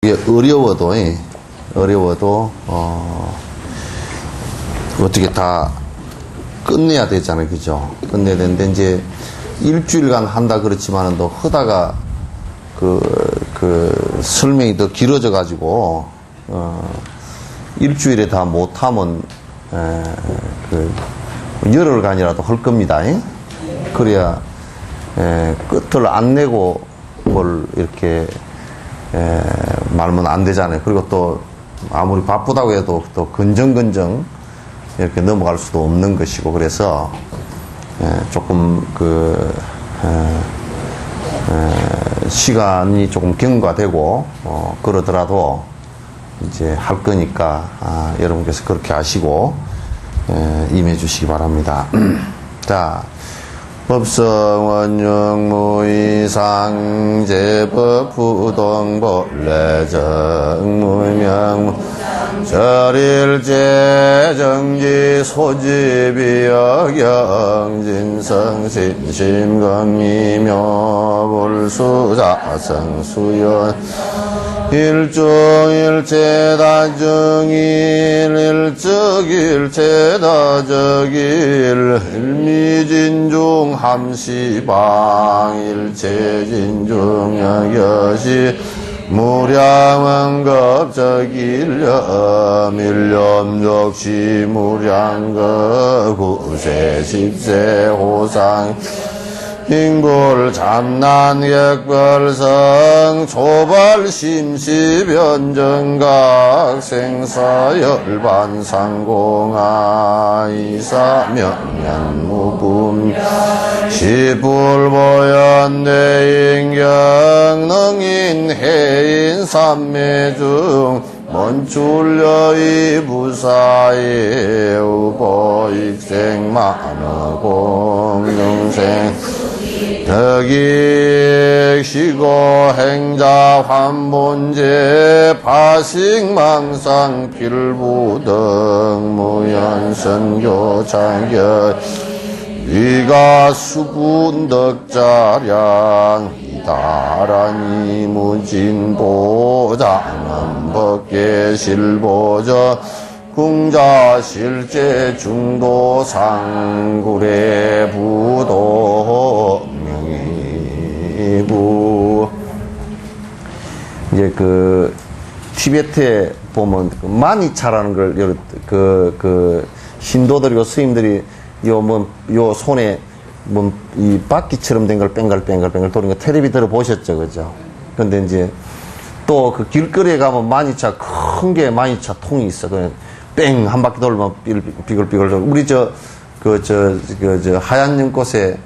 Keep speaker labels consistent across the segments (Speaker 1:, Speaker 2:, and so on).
Speaker 1: 이게 어려워도, 어떻게 다 끝내야 되잖아요. 그죠? 끝내야 되는데, 이제, 일주일간 한다 그렇지만은 또 하다가, 설명이 더 길어져가지고, 일주일에 다 못하면, 열흘간이라도 할 겁니다. 그래야, 끝을 안 내고 뭘 이렇게, 말면 안 되잖아요. 그리고 또, 아무리 바쁘다고 해도 또 근정근정 이렇게 넘어갈 수도 없는 것이고, 그래서, 조금 시간이 조금 경과되고, 그러더라도, 이제 할 거니까, 여러분께서 그렇게 하시고, 임해 주시기 바랍니다. 자, 법성원영무이상 제법부동본래정무명무 절일제정지 소지비역영진성신심강미묘불수자성수연 일종일체다정일 일적일체다적일 일미진중 함시방 일체진중여여시 무량원급적일념 일념적시 무량급 구세십세호상 잉불 잠난객벌성 초발심시변정각 생사열반상공하 이사명년무분 시불보연대인경 능인해인 삼매중 먼출려이 부사의 우보익생만어공동생 덕익시고 행자 환본제 파식망상 필부등 무연선교창결 위가 수군덕자량 이다라니 무진보자는 법계실보저 궁자 실제 중도 상굴의 부도 명의부 이제 티베트에 보면 마니차라는 걸 신도들이고 스님들이 요 손에 이 바퀴처럼 된 걸 뺑글뺑글 도는 거 텔레비 들어보셨죠, 그죠? 근데 이제 또 그 길거리에 가면 마니차 큰 게 마니차 통이 있어. 그냥 뺑 한 바퀴 돌면 비글비글. 우리 하얀 연꽃에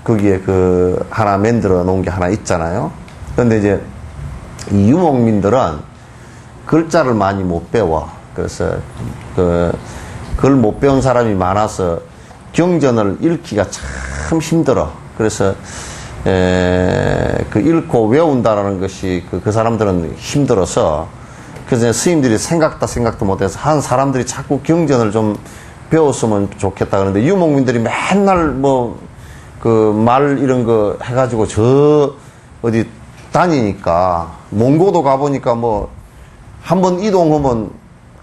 Speaker 1: 거기에 하나 만들어 놓은 게 하나 있잖아요. 근데 이제 이 유목민들은 글자를 많이 못 배워. 그래서 그걸 못 배운 사람이 많아서 경전을 읽기가 참 힘들어. 그래서 읽고 외운다라는 것이 그 사람들은 힘들어서 그래서 스님들이 생각도 못해서 한 사람들이 자꾸 경전을 좀 배웠으면 좋겠다 그러는데 유목민들이 맨날 말 이런 거 해가지고 어디 다니니까 몽고도 가보니까 한번 이동하면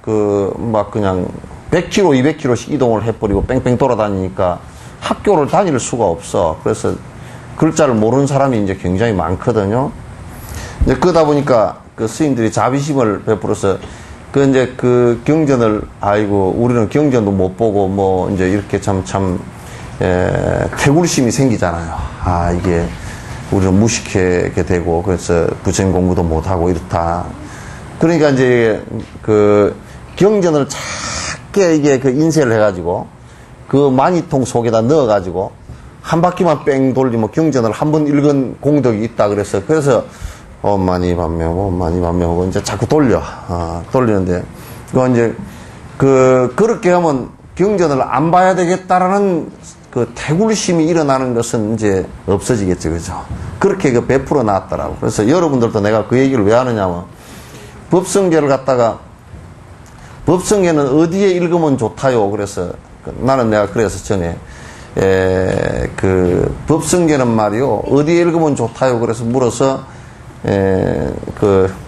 Speaker 1: 그냥 100km, 200km씩 이동을 해버리고 뺑뺑 돌아다니니까 학교를 다닐 수가 없어. 그래서 글자를 모르는 사람이 이제 굉장히 많거든요. 이제 그러다 보니까 스님들이 자비심을 베풀어서 이제 경전을 우리는 경전도 못 보고 이제 이렇게 태굴심이 생기잖아요. 이게 우리는 무식하게 되고 그래서 부처님 공부도 못 하고 이렇다. 그러니까 이제 경전을 작게 이게 인쇄를 해가지고 마니통 속에다 넣어가지고 한 바퀴만 뺑 돌리면 경전을 한 번 읽은 공덕이 있다 그래서 많이 반명하고 이제 자꾸 돌리는데 이제 그렇게 하면 경전을 안 봐야 되겠다라는 태굴심이 일어나는 것은 이제 없어지겠죠, 그죠? 그렇게 베풀어 놨더라고. 그래서 여러분들도 내가 그 얘기를 왜 하느냐면 법성계를 갖다가 법성계는 어디에 읽으면 좋다요? 그래서 내가 그래서 전에 법성계는 말이요 어디에 읽으면 좋다요? 그래서 물어서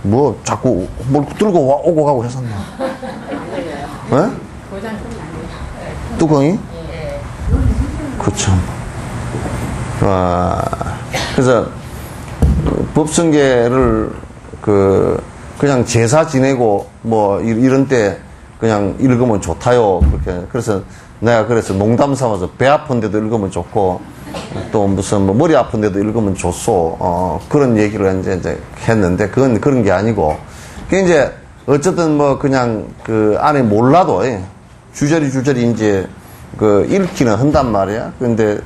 Speaker 1: 뭐, 자꾸 뭘 들고 오고 가고 했었나? 예? 뚜껑이? 그쵸. 그래서, 법성계를, 그냥 제사 지내고, 뭐, 이런 때, 그냥 읽으면 좋다요. 그렇게. 그래서, 내가 그래서 농담 삼아서 배 아픈데도 읽으면 좋고, 또 무슨 뭐 머리 아픈데도 읽으면 좋소. 그런 얘기를 이제 했는데, 그건 그런 게 아니고, 그 이제, 어쨌든 뭐 그냥 안에 몰라도, 주저리 이제, 읽기는 한단 말이야. 근데,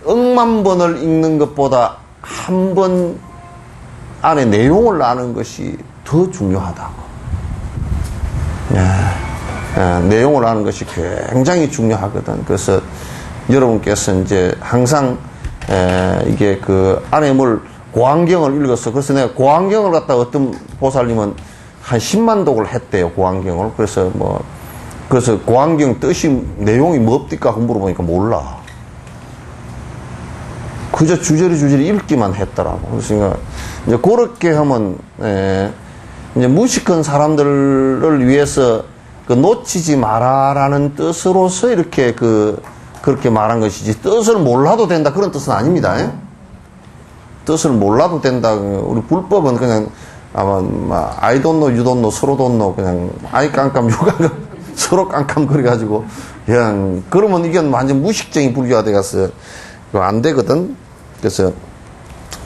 Speaker 1: 억만 번을 읽는 것보다 한 번 안에 내용을 아는 것이 더 중요하다고. 내용을 아는 것이 굉장히 중요하거든. 그래서 여러분께서 이제 항상 이게 안에 뭘 고안경을 읽었어. 그래서 내가 고안경을 갖다가 어떤 보살님은 한 10만 독을 했대요. 고안경을. 그래서 고안경 뜻이 내용이 뭡니까? 하고 물어보니까 몰라. 그저 주저리 읽기만 했더라고. 그래서 이제 그렇게 하면 이제 무식한 사람들을 위해서 놓치지 마라라는 뜻으로서 이렇게 그렇게 말한 것이지, 뜻을 몰라도 된다 그런 뜻은 아닙니다. 뜻을 몰라도 된다. 우리 불법은 그냥 아마 I don't know, you don't know, 서로 don't know, 그냥 I 깜깜, you 깜깜, 서로 깜깜 그래가지고 그냥 그러면 이게 완전 무식쟁이 불교가 돼갔어요. 그거 안 되거든. 그래서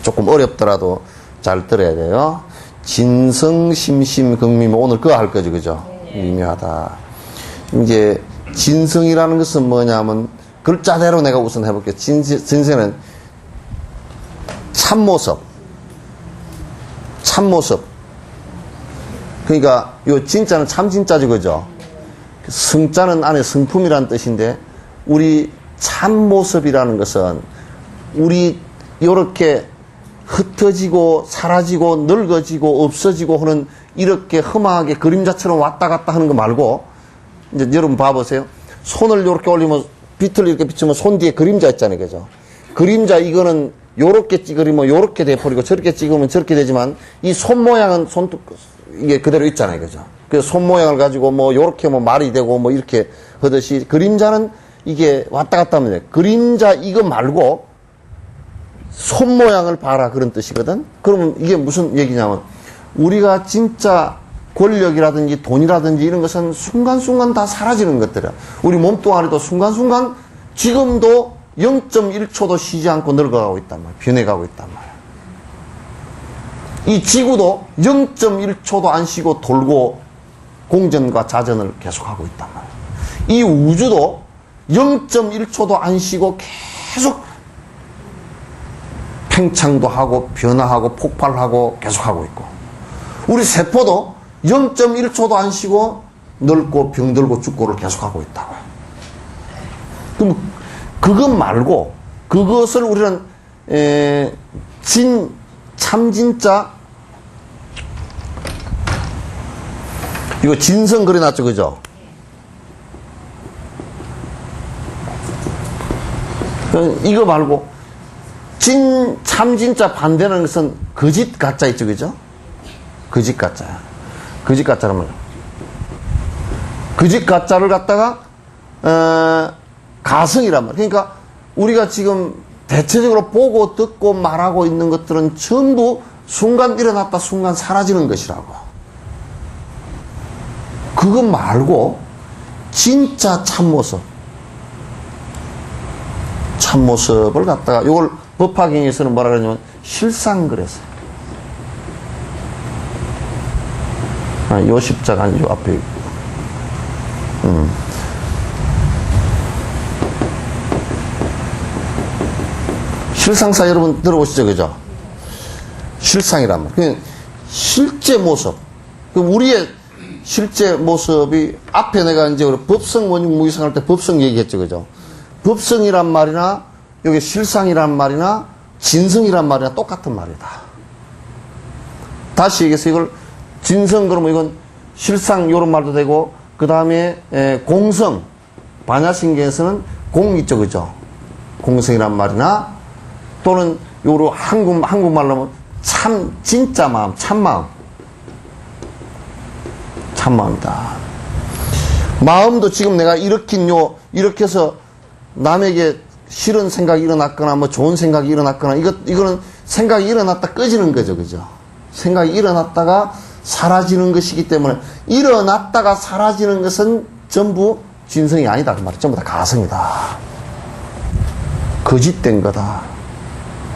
Speaker 1: 조금 어렵더라도 잘 들어야 돼요. 진성, 심심, 극미, 오늘 그거 할 거죠, 그죠? 미묘하다. 이제 진성이라는 것은 뭐냐면 글자대로 내가 우선 해볼게요. 진성은 참모습. 그러니까 요 진짜는 참진짜죠, 그죠? 성자는 안에 성품이라는 뜻인데, 우리 참모습이라는 것은 우리 요렇게 흩어지고 사라지고 늙어지고 없어지고 하는 이렇게 험하게 그림자처럼 왔다 갔다 하는 거 말고, 이제 여러분 봐보세요. 손을 이렇게 올리면, 빛을 이렇게 비추면 손 뒤에 그림자 있잖아요, 그죠? 그림자 이거는 요렇게 찍으면 요렇게 돼버리고 저렇게 찍으면 저렇게 되지만, 이 손 모양은 이게 그대로 있잖아요, 그죠? 그래서 손 모양을 가지고 뭐 요렇게 뭐 말이 되고 뭐 이렇게 하듯이, 그림자는 이게 왔다 갔다 하면 돼요. 그림자 이거 말고 손 모양을 봐라, 그런 뜻이거든. 그러면 이게 무슨 얘기냐면, 우리가 진짜 권력이라든지 돈이라든지 이런 것은 순간순간 다 사라지는 것들이야. 우리 몸뚱아리도 순간순간 지금도 0.1초도 쉬지 않고 늙어가고 있단 말이야. 변해가고 있단 말이야. 이 지구도 0.1초도 안 쉬고 돌고 공전과 자전을 계속하고 있단 말이야. 이 우주도 0.1초도 안 쉬고 계속 팽창도 하고 변화하고 폭발하고 계속하고 있고, 우리 세포도 0.1초도 안 쉬고 늙고 병들고 죽고를 계속하고 있다고. 그럼 그것 말고, 그것을 우리는 참진자, 이거 진성 그려놨죠, 그죠? 이거 말고 참진자 반대는 것은 거짓 가짜 있죠, 그죠? 거짓 가짜야. 거짓 가짜란 말이야. 거짓 가짜를 갖다가 가성이란 말이야. 그러니까 우리가 지금 대체적으로 보고 듣고 말하고 있는 것들은 전부 순간 일어났다 순간 사라지는 것이라고. 그거 말고 진짜 참모습을 갖다가, 이걸 법화경에서는 뭐라 그러냐면 실상 그랬어요. 요 십자가 요 앞에 있고. 실상사 여러분 들어보시죠, 그죠? 실상이란 말. 실제 모습. 우리의 실제 모습이, 앞에 내가 이제 법성 원흉 무이성 할 때 법성 얘기했죠, 그죠? 법성이란 말이나 여기 실상이란 말이나 진성이란 말이나 똑같은 말이다. 다시 얘기해서 이걸 진성 그러면 이건 실상 요런 말도 되고, 그 다음에 공성, 반야신경에서는 공 있죠, 그죠? 공성이란 말이나 또는 요로 한국말로 하면 참, 진짜 마음, 참마음. 참마음이다. 마음도 지금 내가 이렇게 해서 남에게 싫은 생각이 일어났거나, 뭐 좋은 생각이 일어났거나, 이거는 생각이 일어났다 꺼지는 거죠. 그죠? 생각이 일어났다가 사라지는 것이기 때문에, 일어났다가 사라지는 것은 전부 진성이 아니다. 그 말이야. 전부 다 가성이다. 거짓된 거다.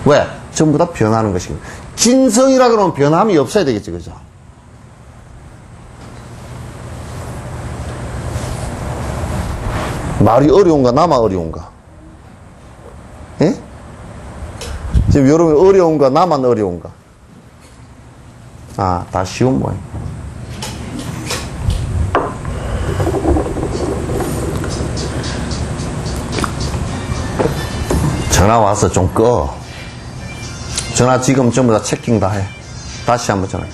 Speaker 1: 왜? 전부 다 변하는 것이고. 진성이라 그러면 변함이 없어야 되겠지. 그죠? 말이 어려운가, 나만 어려운가? 예? 지금 여러분 어려운가, 나만 어려운가? 아, 다 쉬운 모양. 전화 와서 좀 꺼. 전화 지금 전부 다 체킹 다 해. 다시 한번 전화.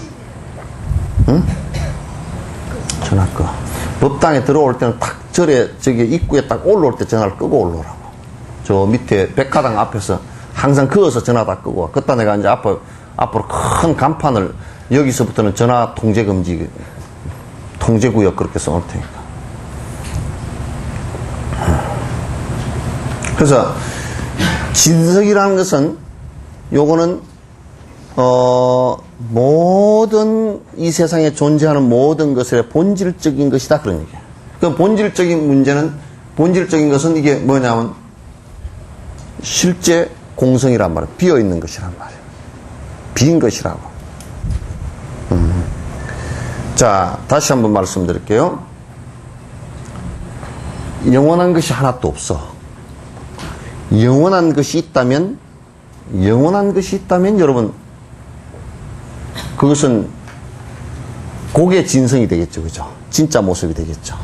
Speaker 1: 응? 전화 꺼. 법당에 들어올 때는 딱 저기 입구에 딱 올라올 때 전화를 끄고 올라오라고. 저 밑에 백화당 앞에서 항상 그어서 전화 다 끄고 와. 그따 내가 이제 앞으로 큰 간판을 여기서부터는 전화 통제 금지, 통제구역 그렇게 써놓을 테니까. 그래서 진석이라는 것은 요거는 모든 이 세상에 존재하는 모든 것의 본질적인 것이다 그런 얘기예요. 그 본질적인 문제는, 본질적인 것은 이게 뭐냐면 실제 공성이란 말이에요. 비어있는 것이란 말이에요. 빈 것이라고. 자, 다시 한번 말씀드릴게요. 영원한 것이 하나도 없어. 영원한 것이 있다면 여러분, 그것은 그게 진성이 되겠죠. 그죠? 진짜 모습이 되겠죠.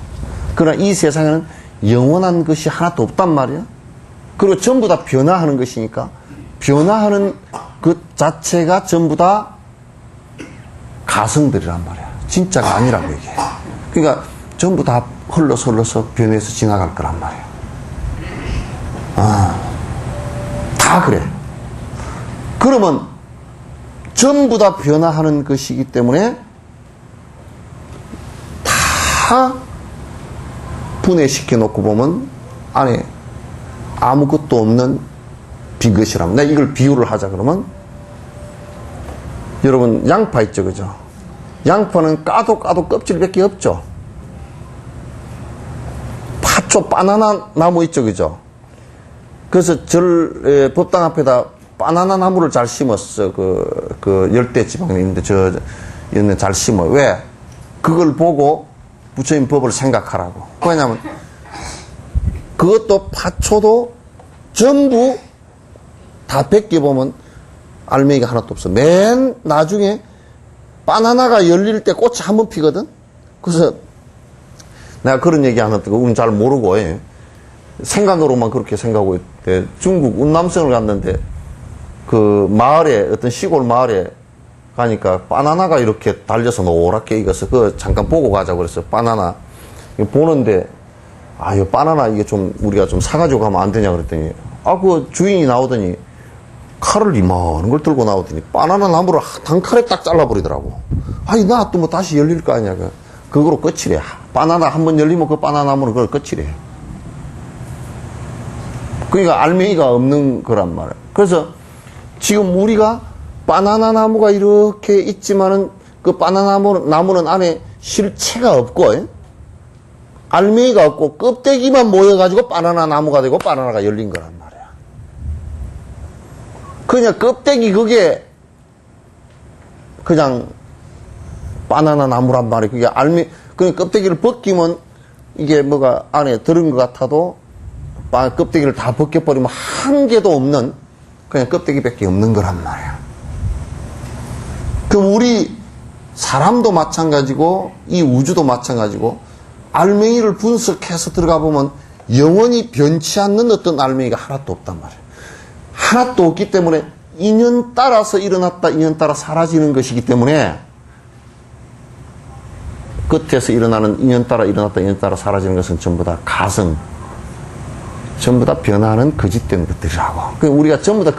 Speaker 1: 그러나 이 세상에는 영원한 것이 하나도 없단 말이야. 그리고 전부 다 변화하는 것이니까, 변화하는 그 자체가 전부 다 가성들이란 말이야. 진짜가 아니라고 얘기해. 그러니까 전부 다 흘러서 변해서 지나갈 거란 말이야. 다 그래. 그러면 전부 다 변화하는 것이기 때문에 다 분해시켜 놓고 보면 안에 아무것도 없는 빈 것이라면, 내가 이걸 비유를 하자 그러면, 여러분 양파 있죠. 그죠? 양파는 까도 껍질밖에 없죠. 파초 바나나 나무 있죠. 그죠? 그래서 법당 앞에다 바나나 나무를 잘 심었어. 그 열대 지방에 있는데 얘는 잘 심어요. 왜? 그걸 보고 부처님 법을 생각하라고. 왜냐면 그것도 파초도 전부 다 벗겨보면 알맹이가 하나도 없어. 맨 나중에 바나나가 열릴 때 꽃이 한 번 피거든. 그래서 내가 그런 얘기 하나 듣고 우린 잘 모르고 생각으로만 그렇게 생각하고 있대. 중국 운남성을 갔는데 그 마을에, 어떤 시골 마을에 가니까 바나나가 이렇게 달려서 노랗게 익어서 그거 잠깐 보고 가자고 그랬어. 바나나 보는데, 이 바나나 이게 좀 우리가 좀 사가지고 가면 안 되냐 그랬더니, 그 주인이 나오더니 칼을 이만한 걸 들고 나오더니 바나나 나무를 단칼에 딱 잘라버리더라고. 나 또 뭐 다시 열릴 거 아니야. 그거로 끝이래. 바나나 한번 열리면 그 바나나 나무는 그걸 끝이래. 그러니까 알맹이가 없는 거란 말이야. 그래서 지금 우리가 바나나 나무가 이렇게 있지만은 그 바나나 나무는 안에 실체가 없고, 알맹이가 없고 껍데기만 모여가지고 바나나 나무가 되고 바나나가 열린 거란 말이야. 그냥 껍데기 그게 그냥 바나나 나무란 말이야. 그게 그냥 껍데기를 벗기면 이게 뭐가 안에 들은 것 같아도 껍데기를 다 벗겨버리면 한 개도 없는 그냥 껍데기밖에 없는 거란 말이야. 그럼 우리 사람도 마찬가지고 이 우주도 마찬가지고 알맹이를 분석해서 들어가 보면 영원히 변치 않는 어떤 알맹이가 하나도 없단 말이야. 하나도 없기 때문에 인연 따라서 일어났다 인연 따라 사라지는 것이기 때문에 끝에서 일어나는 인연 따라 일어났다 인연 따라 사라지는 것은 전부 다 가성, 전부 다 변하는 거짓된 것들이라고. 그러니까 우리가 전부 다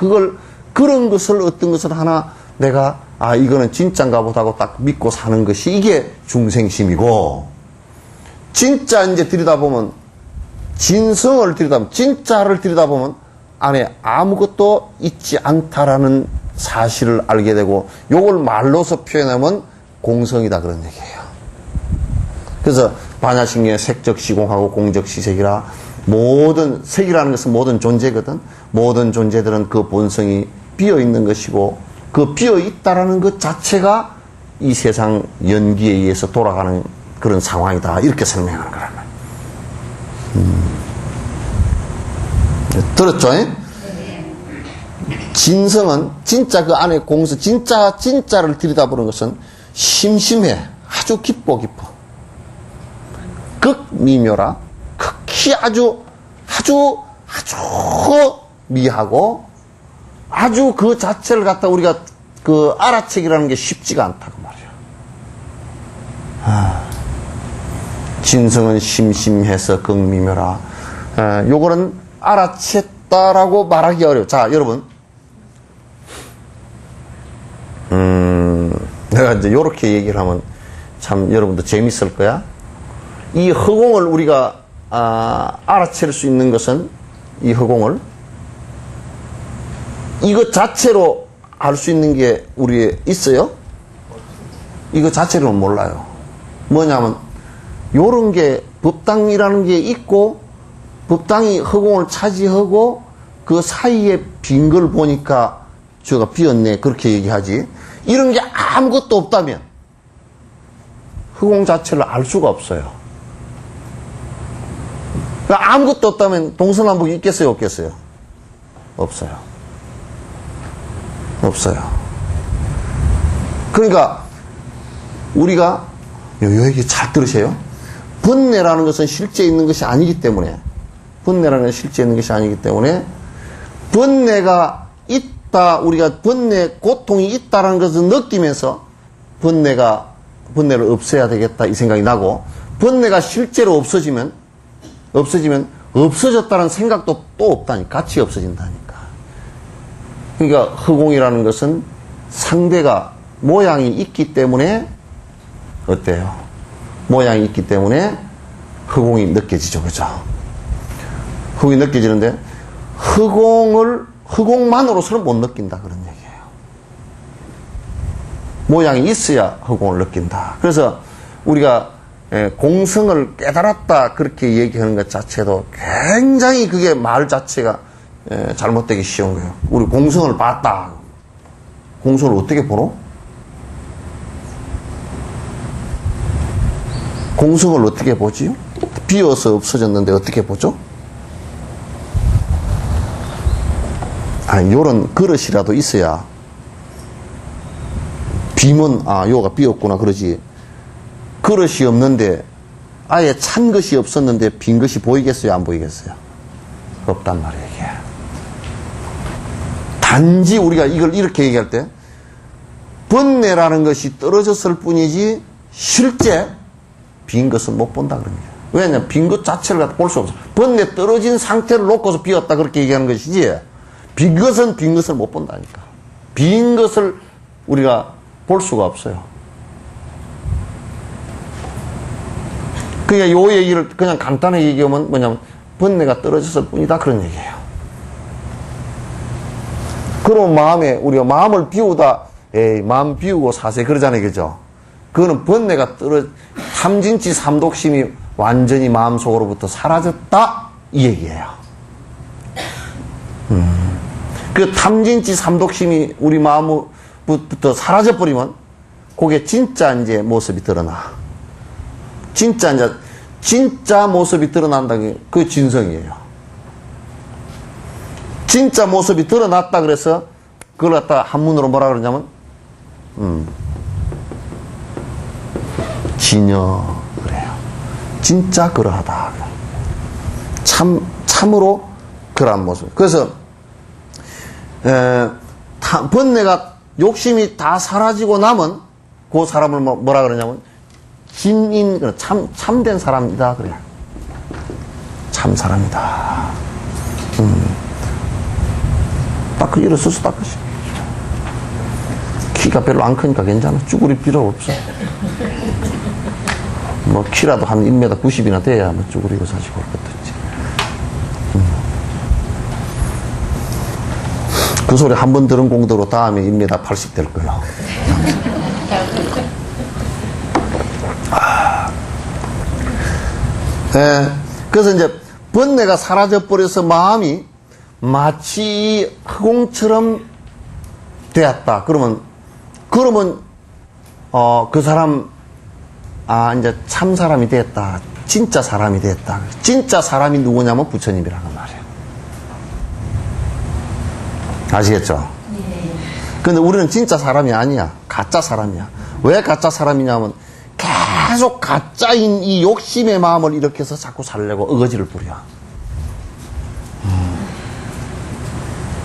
Speaker 1: 그런 것을 어떤 것을 하나 내가 이거는 진짜인가 보다 하고 딱 믿고 사는 것이 이게 중생심이고, 진짜 이제 들여다보면, 진성을 들여다보면, 진짜를 들여다보면 안에 아무것도 있지 않다라는 사실을 알게 되고, 요걸 말로서 표현하면 공성이다 그런 얘기예요. 그래서 반야신경의 색적 시공하고 공적 시색이라, 모든 색이라는 것은 모든 존재거든. 모든 존재들은 그 본성이 비어 있는 것이고, 그 비어 있다라는 것 자체가 이 세상 연기에 의해서 돌아가는 그런 상황이다. 이렇게 설명하는 거란 말이에요. 들었죠? 진성은 진짜 그 안에 공성, 진짜를 들여다보는 것은 심심해. 아주 깊고 깊어. 극미묘라. 극히 아주 미하고 아주 그 자체를 갖다 우리가 그 알아채기라는 게 쉽지가 않다고 말이야. 진성은 심심해서 극미묘라. 요거는 알아챘다라고 말하기 어려워. 자, 여러분. 내가 이제 요렇게 얘기를 하면 참 여러분도 재밌을 거야. 이 허공을 우리가 알아챌 수 있는 것은 이 허공을 이것 자체로 알 수 있는 게 우리에 있어요? 이거 자체로는 몰라요. 뭐냐면 요런 게 법당이라는 게 있고 법당이 허공을 차지하고 그 사이에 빈 걸 보니까 저가 비었네 그렇게 얘기하지. 이런 게 아무것도 없다면 허공 자체를 알 수가 없어요. 그러니까 아무것도 없다면 동서남북이 있겠어요? 없겠어요? 없어요. 없어요. 그러니까 우리가 요 얘기 잘 들으세요. 번뇌라는 것은 실제 있는 것이 아니기 때문에 번뇌라는 것은 실제 있는 것이 아니기 때문에 번뇌가 있다, 우리가 번뇌 고통이 있다라는 것을 느끼면서 번뇌를 없애야 되겠다 이 생각이 나고, 번뇌가 실제로 없어지면 없어졌다는 생각도 또 없다니까. 같이 없어진다니까. 그러니까 허공이라는 것은 상대가 모양이 있기 때문에 어때요? 모양이 있기 때문에 허공이 느껴지죠. 그죠? 허공이 느껴지는데 허공만으로서는 못 느낀다 그런 얘기예요. 모양이 있어야 허공을 느낀다. 그래서 우리가 공성을 깨달았다 그렇게 얘기하는 것 자체도 굉장히 그게 말 자체가 잘못되기 쉬운 거예요. 우리 공성을 봤다. 공성을 어떻게 보노? 공성을 어떻게 보지요? 비어서 없어졌는데 어떻게 보죠? 요런 그릇이라도 있어야 비면 요가 비었구나 그러지. 그릇이 없는데 아예 찬 것이 없었는데 빈 것이 보이겠어요? 안 보이겠어요? 없단 말이에요. 이게. 단지 우리가 이걸 이렇게 얘기할 때 번뇌라는 것이 떨어졌을 뿐이지 실제 빈 것은 못 본다 그런 거예요. 왜냐하면 빈 것 자체를 갖다 볼 수 없어. 번뇌 떨어진 상태를 놓고서 비었다 그렇게 얘기하는 것이지 빈 것은 빈 것을 못 본다니까. 빈 것을 우리가 볼 수가 없어요. 그러니까 요 얘기를 그냥 간단하게 얘기하면 뭐냐면 번뇌가 떨어졌을 뿐이다 그런 얘기예요. 그럼 우리가 마음을 비우다 마음 비우고 사세 그러잖아요. 그죠? 그거는 번뇌가 탐진치 삼독심이 완전히 마음속으로부터 사라졌다 이 얘기예요. 그 탐진치 삼독심이 우리 마음부터 사라져버리면 그게 진짜 이제 모습이 드러나. 진짜 모습이 드러난다는 게 그 진성이에요. 진짜 모습이 드러났다 그래서 그걸 갖다 한문으로 뭐라 그러냐면 진여 그래요. 진짜 그러하다. 참으로 그러한 모습. 그래서 번뇌가 욕심이 다 사라지고 나면 그 사람을 뭐라 그러냐면 진인 참된 사람이다 그래요. 참 사람이다. 딱 일어서서 닦으시. 키가 별로 안 크니까 괜찮아. 쭈그릴 필요 없어. 뭐 키라도 한 1m 90이나 돼야 뭐 쭈그리고 사시고 할 것도 있지. 그 소리 한 번 들은 공도로 다음에 1m 80 될 거야. 네, 그래서 이제 번뇌가 사라져버려서 마음이 마치 흑공처럼 되었다. 그러면 그 사람 이제 참 사람이 됐다. 진짜 사람이 됐다. 진짜 사람이 누구냐면 부처님이라는 말이에요. 아시겠죠? 네. 근데 우리는 진짜 사람이 아니야. 가짜 사람이야. 왜 가짜 사람이냐면 계속 가짜인 이 욕심의 마음을 일으켜서 자꾸 살려고 어거지를 부려.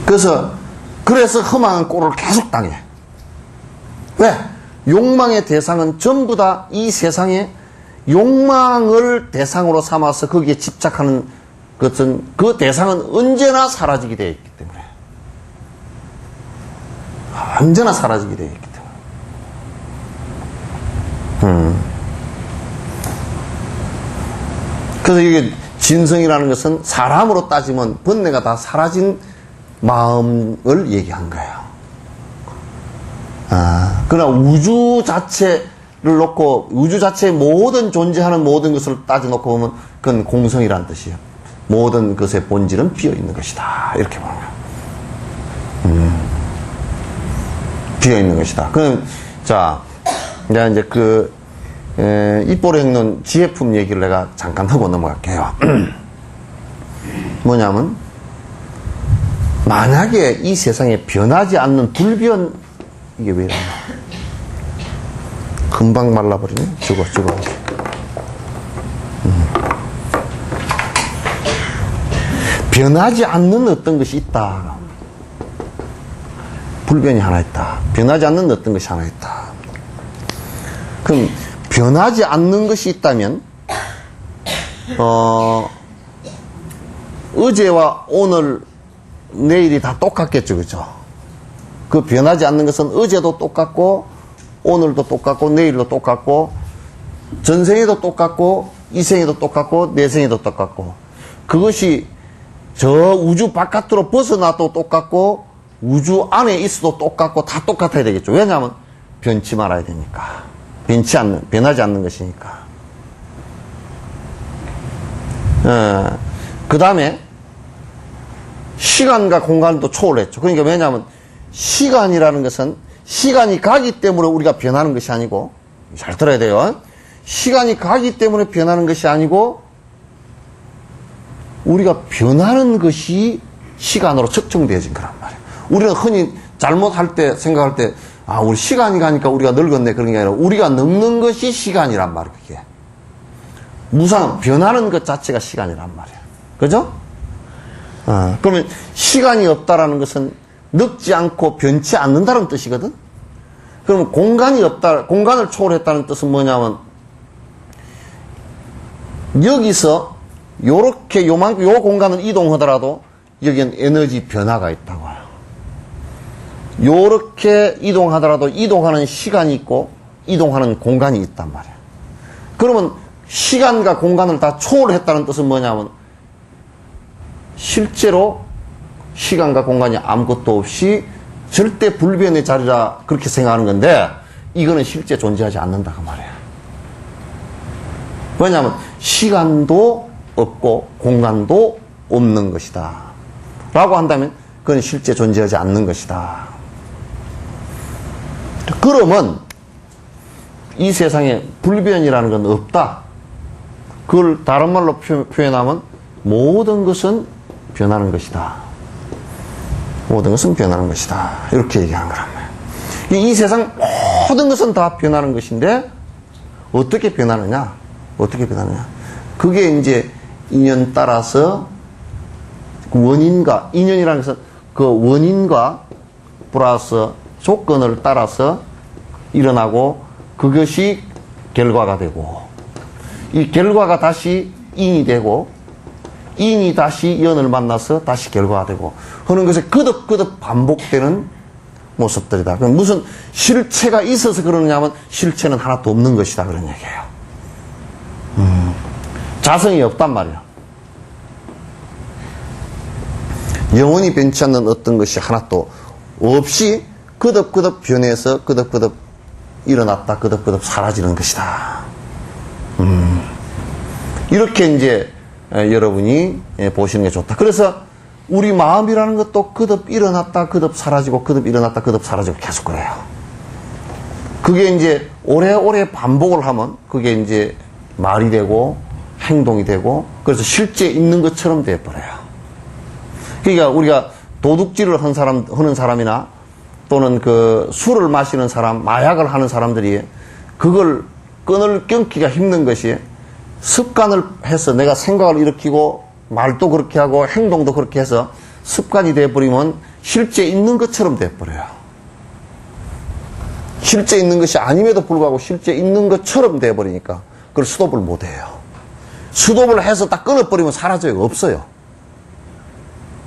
Speaker 1: 그래서 험한 꼴을 계속 당해. 왜? 욕망의 대상은 전부 다 이 세상에 욕망을 대상으로 삼아서 거기에 집착하는 것은 그 대상은 언제나 사라지게 되어 있기 때문에. 언제나 사라지게 되어 있기 때문에. 그래서 이게 진성이라는 것은 사람으로 따지면 번뇌가 다 사라진 마음을 얘기한 거예요. 그러나 우주 자체를 놓고, 우주 자체의 모든 존재하는 모든 것을 따져놓고 보면 그건 공성이라는 뜻이에요. 모든 것의 본질은 비어있는 것이다. 이렇게 보는 거예요. 비어있는 것이다. 그럼, 자, 내가 이제 입보행론 지혜품 얘기를 내가 잠깐 하고 넘어갈게요. 뭐냐면, 만약에 이 세상에 변하지 않는 불변, 이게 왜 이러나? 금방 말라버리네? 죽어. 변하지 않는 어떤 것이 있다. 불변이 하나 있다. 변하지 않는 어떤 것이 하나 있다. 그럼, 변하지 않는 것이 있다면, 어제와 오늘, 내일이 다 똑같겠죠, 그죠? 그 변하지 않는 것은 어제도 똑같고, 오늘도 똑같고, 내일도 똑같고, 전생에도 똑같고, 이생에도 똑같고, 내생에도 똑같고, 그것이 저 우주 바깥으로 벗어나도 똑같고, 우주 안에 있어도 똑같고, 다 똑같아야 되겠죠. 왜냐하면, 변치 말아야 되니까. 변하지 않는 것이니까. 그 다음에, 시간과 공간도 초월했죠. 그러니까 왜냐하면, 시간이라는 것은 시간이 가기 때문에 우리가 변하는 것이 아니고, 잘 들어야 돼요. 시간이 가기 때문에 변하는 것이 아니고, 우리가 변하는 것이 시간으로 측정되어진 거란 말이에요. 우리는 흔히 잘못할 때, 생각할 때, 우리 시간이 가니까 우리가 늙었네. 그런 게 아니라, 우리가 늙는 것이 시간이란 말이에요, 그게. 변하는 것 자체가 시간이란 말이에요. 그죠? 그러면 시간이 없다라는 것은 늙지 않고 변치 않는다는 뜻이거든? 그러면 공간이 없다, 공간을 초월했다는 뜻은 뭐냐면, 여기서 요렇게 요 공간을 이동하더라도 여기엔 에너지 변화가 있다고 해요. 요렇게 이동하더라도 이동하는 시간이 있고 이동하는 공간이 있단 말이에요. 그러면 시간과 공간을 다 초월했다는 뜻은 뭐냐면, 실제로 시간과 공간이 아무것도 없이 절대 불변의 자리라 그렇게 생각하는 건데, 이거는 실제 존재하지 않는다 그 말이에요. 왜냐하면 시간도 없고 공간도 없는 것이다 라고 한다면 그건 실제 존재하지 않는 것이다. 그러면 이 세상에 불변이라는 건 없다. 그걸 다른 말로 표현하면 모든 것은 변하는 것이다. 모든 것은 변하는 것이다. 이렇게 얘기한 거란 말이에요. 이 세상 모든 것은 다 변하는 것인데 어떻게 변하느냐? 그게 이제 인연 따라서 원인과, 인연이라는 것은 그 원인과 플러스 조건을 따라서 일어나고 그것이 결과가 되고, 이 결과가 다시 인이 되고, 인이 다시 연을 만나서 다시 결과가 되고 하는 것에 거듭거듭 반복되는 모습들이다. 그럼 무슨 실체가 있어서 그러느냐면 실체는 하나도 없는 것이다. 그런 얘기예요. 자성이 없단 말이야. 영원히 변치 않는 어떤 것이 하나도 없이 거듭거듭 변해서 거듭거듭 일어났다 거듭거듭 사라지는 것이다. 이렇게 이제 여러분이 보시는 게 좋다. 그래서 우리 마음이라는 것도 거듭 일어났다 거듭 사라지고 거듭 일어났다 거듭 사라지고 계속 그래요. 그게 이제 오래오래 반복을 하면 그게 이제 말이 되고 행동이 되고 그래서 실제 있는 것처럼 돼버려요. 그러니까 우리가 도둑질을 하는 사람이나 또는 그 술을 마시는 사람, 마약을 하는 사람들이 그걸 끊기가 힘든 것이 습관을 해서 내가 생각을 일으키고 말도 그렇게 하고 행동도 그렇게 해서 습관이 돼버리면 실제 있는 것처럼 돼버려요. 실제 있는 것이 아님에도 불구하고 실제 있는 것처럼 돼버리니까 그걸 스톱을 못해요. 스톱을 해서 딱 끊어버리면 사라져요. 없어요.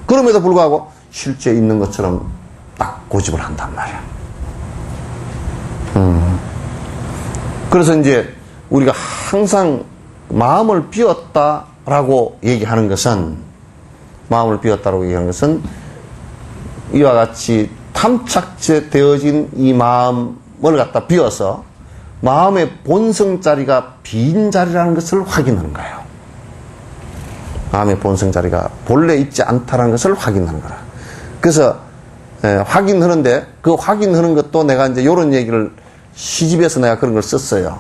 Speaker 1: 그럼에도 불구하고 실제 있는 것처럼 딱 고집을 한단 말이야. 그래서 이제 우리가 항상 마음을 비웠다라고 얘기하는 것은 이와 같이 탐착되어진 이 마음을 갖다 비워서 마음의 본성 자리가 빈 자리라는 것을 확인하는 거예요. 마음의 본성 자리가 본래 있지 않다는 것을 확인하는 거라. 그래서 확인하는데 그 확인하는 것도 내가 이제 이런 얘기를 시집에서 내가 그런 걸 썼어요.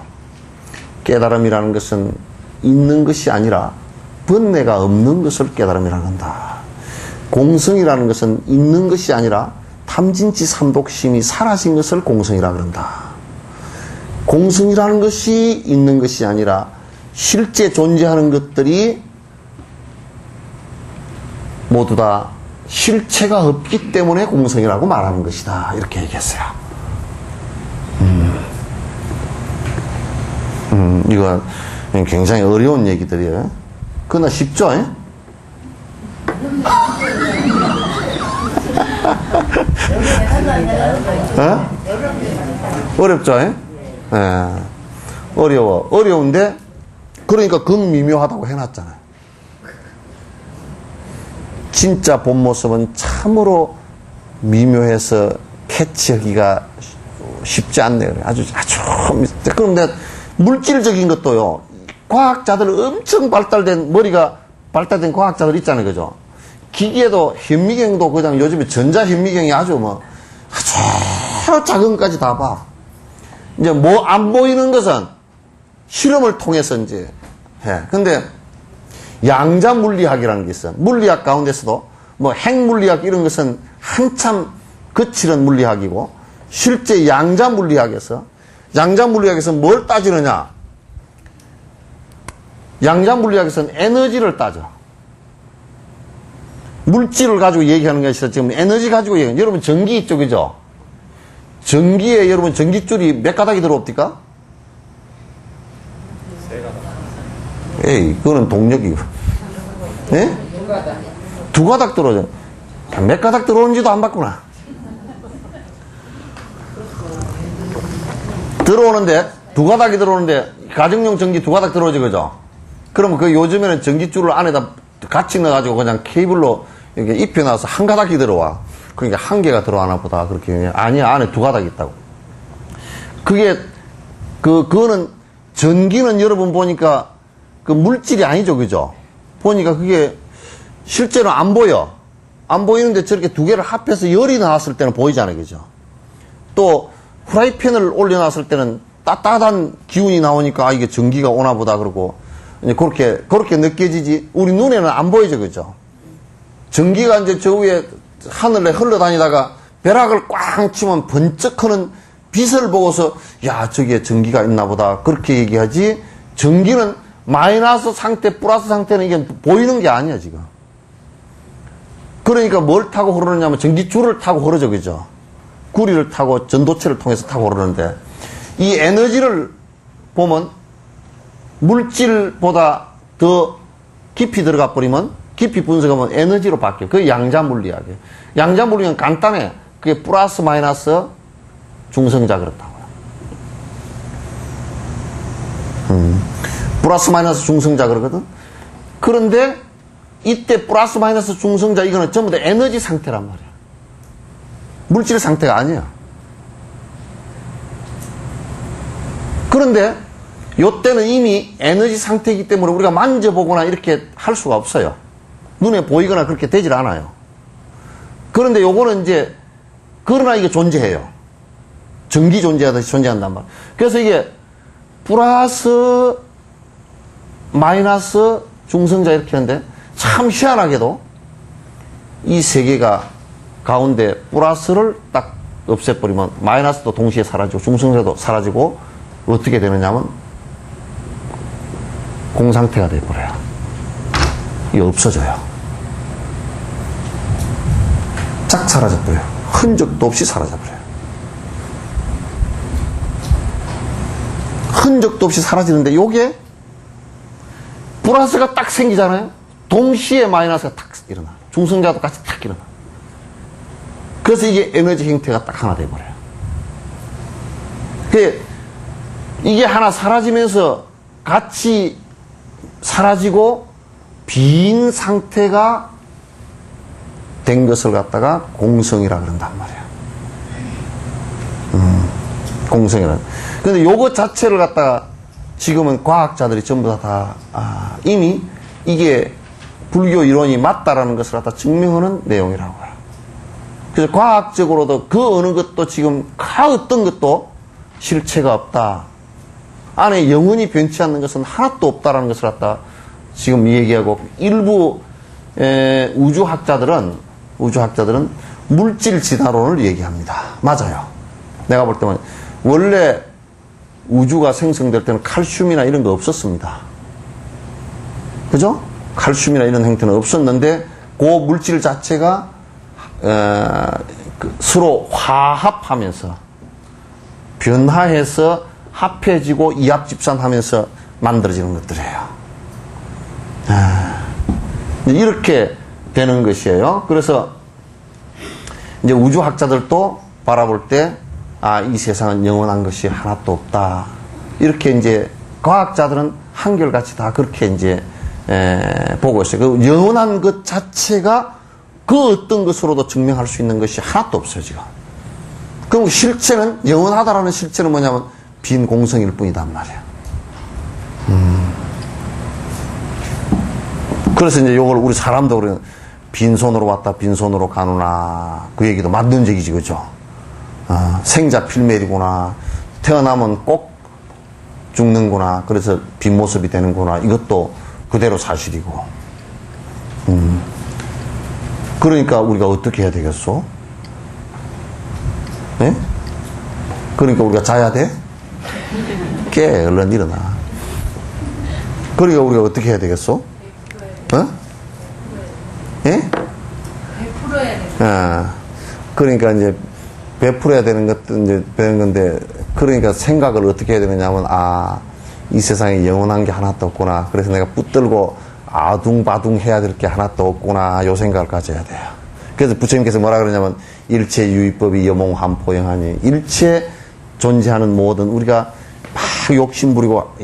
Speaker 1: 깨달음이라는 것은 있는 것이 아니라 번뇌가 없는 것을 깨달음이라고 한다. 공성이라는 것은 있는 것이 아니라 탐진치 삼독심이 사라진 것을 공성이라고 그런다. 공성이라는 것이 있는 것이 아니라 실제 존재하는 것들이 모두 다 실체가 없기 때문에 공성이라고 말하는 것이다. 이렇게 얘기했어요. 이거 굉장히 어려운 얘기들이에요. 그러나 쉽죠? 어렵죠? 어려워. 어려운데 그러니까 극미묘하다고 해놨잖아요. 진짜 본 모습은 참으로 미묘해서 캐치하기가 쉽지 않네요. 아주 그런데 물질적인 것도요. 과학자들 엄청 머리가 발달된 과학자들 있잖아요. 그죠? 기계도 현미경도 그냥 요즘에 전자 현미경이 아주 작은 것까지 다 봐. 이제 뭐 안 보이는 것은 실험을 통해서 이제 해. 근데 양자 물리학이라는 게 있어. 물리학 가운데서도 뭐 핵물리학 이런 것은 한참 거칠은 물리학이고 실제 양자 물리학에서 뭘 따지느냐? 양자 물리학에서는 에너지를 따져. 물질을 가지고 얘기하는 것이 지금 에너지 가지고 얘기하는. 여러분 전기 있죠, 그죠? 전기에 여러분 전기줄이 몇 가닥이 들어옵니까? 에이, 그거는 동력이고. 예? 두 가닥 들어오죠. 몇 가닥 들어오는지도 안 봤구나. 들어오는데, 두 가닥이 들어오는데, 가정용 전기 두 가닥 들어오죠, 그죠? 그러면 그 요즘에는 전기줄을 안에다 같이 넣어가지고 그냥 케이블로 이렇게 입혀놔서 한 가닥이 들어와. 그러니까 한 개가 들어가나 보다. 그렇게. 아니야, 안에 두 가닥이 있다고. 그거는, 전기는 여러분 보니까 그 물질이 아니죠, 그죠? 보니까 그게 실제로 안 보여. 안 보이는데 저렇게 두 개를 합해서 열이 나왔을 때는 보이잖아요, 그죠? 또 후라이팬을 올려놨을 때는 따뜻한 기운이 나오니까 이게 전기가 오나 보다 그러고 이제 그렇게 느껴지지. 우리 눈에는 안 보이죠, 그죠? 전기가 이제 저 위에 하늘에 흘러다니다가 벼락을 꽝 치면 번쩍하는 빛을 보고서 야, 저기에 전기가 있나 보다 그렇게 얘기하지. 전기는 마이너스 상태, 플러스 상태는 이게 보이는 게 아니야, 지금. 그러니까 뭘 타고 흐르느냐면 전기줄을 타고 흐르죠, 그죠? 구리를 타고 전도체를 통해서 타고 흐르는데 이 에너지를 보면 물질보다 더 깊이 들어가 버리면 깊이 분석하면 에너지로 바뀌어요. 그게 양자물리학이에요. 양자물리학은 간단해. 그게 플러스 마이너스 중성자 그렇다고요. 플러스 마이너스 중성자 그러거든. 그런데 이때 플러스 마이너스 중성자 이거는 전부 다 에너지 상태란 말이야. 물질 상태가 아니야. 그런데 요때는 이미 에너지 상태이기 때문에 우리가 만져보거나 이렇게 할 수가 없어요. 눈에 보이거나 그렇게 되질 않아요. 그런데 요거는 이제 그러나 이게 존재해요. 전기 존재하듯이 존재한단 말이에요. 그래서 이게 플러스 마이너스 중성자 이렇게 하는데 참 희한하게도 이 세 개가 가운데 플러스를 딱 없애버리면 마이너스도 동시에 사라지고 중성자도 사라지고 어떻게 되느냐면 공상태가 돼버려요. 이게 없어져요. 쫙 사라져버려요. 흔적도 없이 사라져버려요. 흔적도 없이 사라지는데 요게 플러스가 딱 생기잖아요. 동시에 마이너스가 탁 일어나. 중성자도 같이 탁 일어나. 그래서 이게 에너지 형태가 딱 하나 돼버려요. 이게 하나 사라지면서 같이 사라지고 빈 상태가 된 것을 갖다가 공성이라 그런단 말이야. 공성이라. 근데 요것 자체를 갖다가 지금은 과학자들이 전부 다 이미 이게 불교 이론이 맞다라는 것을 갖다 증명하는 내용이라고요. 그래서 과학적으로도 그 어느 것도 지금 어떤 것도 실체가 없다. 안에 영원히 변치 않는 것은 하나도 없다라는 것을 갖다 지금 얘기하고 일부 우주학자들은 물질 진화론을 얘기합니다. 맞아요. 내가 볼 때는 원래 우주가 생성될 때는 칼슘이나 이런 거 없었습니다. 그죠? 칼슘이나 이런 형태는 없었는데 그 물질 자체가 서로 화합하면서 변화해서 합해지고 이합집산하면서 만들어지는 것들이에요. 이렇게 되는 것이에요. 그래서 이제 우주학자들도 바라볼 때 이 세상은 영원한 것이 하나도 없다. 이렇게 이제 과학자들은 한결같이 다 그렇게 이제 보고 있어요. 그 영원한 것 자체가 그 어떤 것으로도 증명할 수 있는 것이 하나도 없어요, 지금. 그럼 실체는, 영원하다라는 실체는 뭐냐면 빈 공성일 뿐이단 말이야. 그래서 이제 요걸 우리 사람도 그래요. 빈손으로 왔다 빈손으로 가누나. 그 얘기도 맞는 얘기지, 그죠? 생자 필멸이구나. 태어나면 꼭 죽는구나. 그래서 빈 모습이 되는구나. 이것도 그대로 사실이고. 그러니까 우리가 어떻게 해야 되겠어? 네? 그러니까 우리가 자야 돼? 깨, 얼른 일어나. 그러니까 우리가 어떻게 해야 되겠어? 어? 예?
Speaker 2: 베풀어야 돼.
Speaker 1: 그러니까 이제 베풀어야 되는 것도 이제 되는 건데, 그러니까 생각을 어떻게 해야 되느냐면, 이 세상에 영원한 게 하나도 없구나. 그래서 내가 붙들고 아둥바둥 해야 될 게 하나도 없구나. 요 생각을 가져야 돼요. 그래서 부처님께서 뭐라 그러냐면, 일체 유의법이 여몽한포영하니, 일체 존재하는 모든, 우리가 막 욕심부리고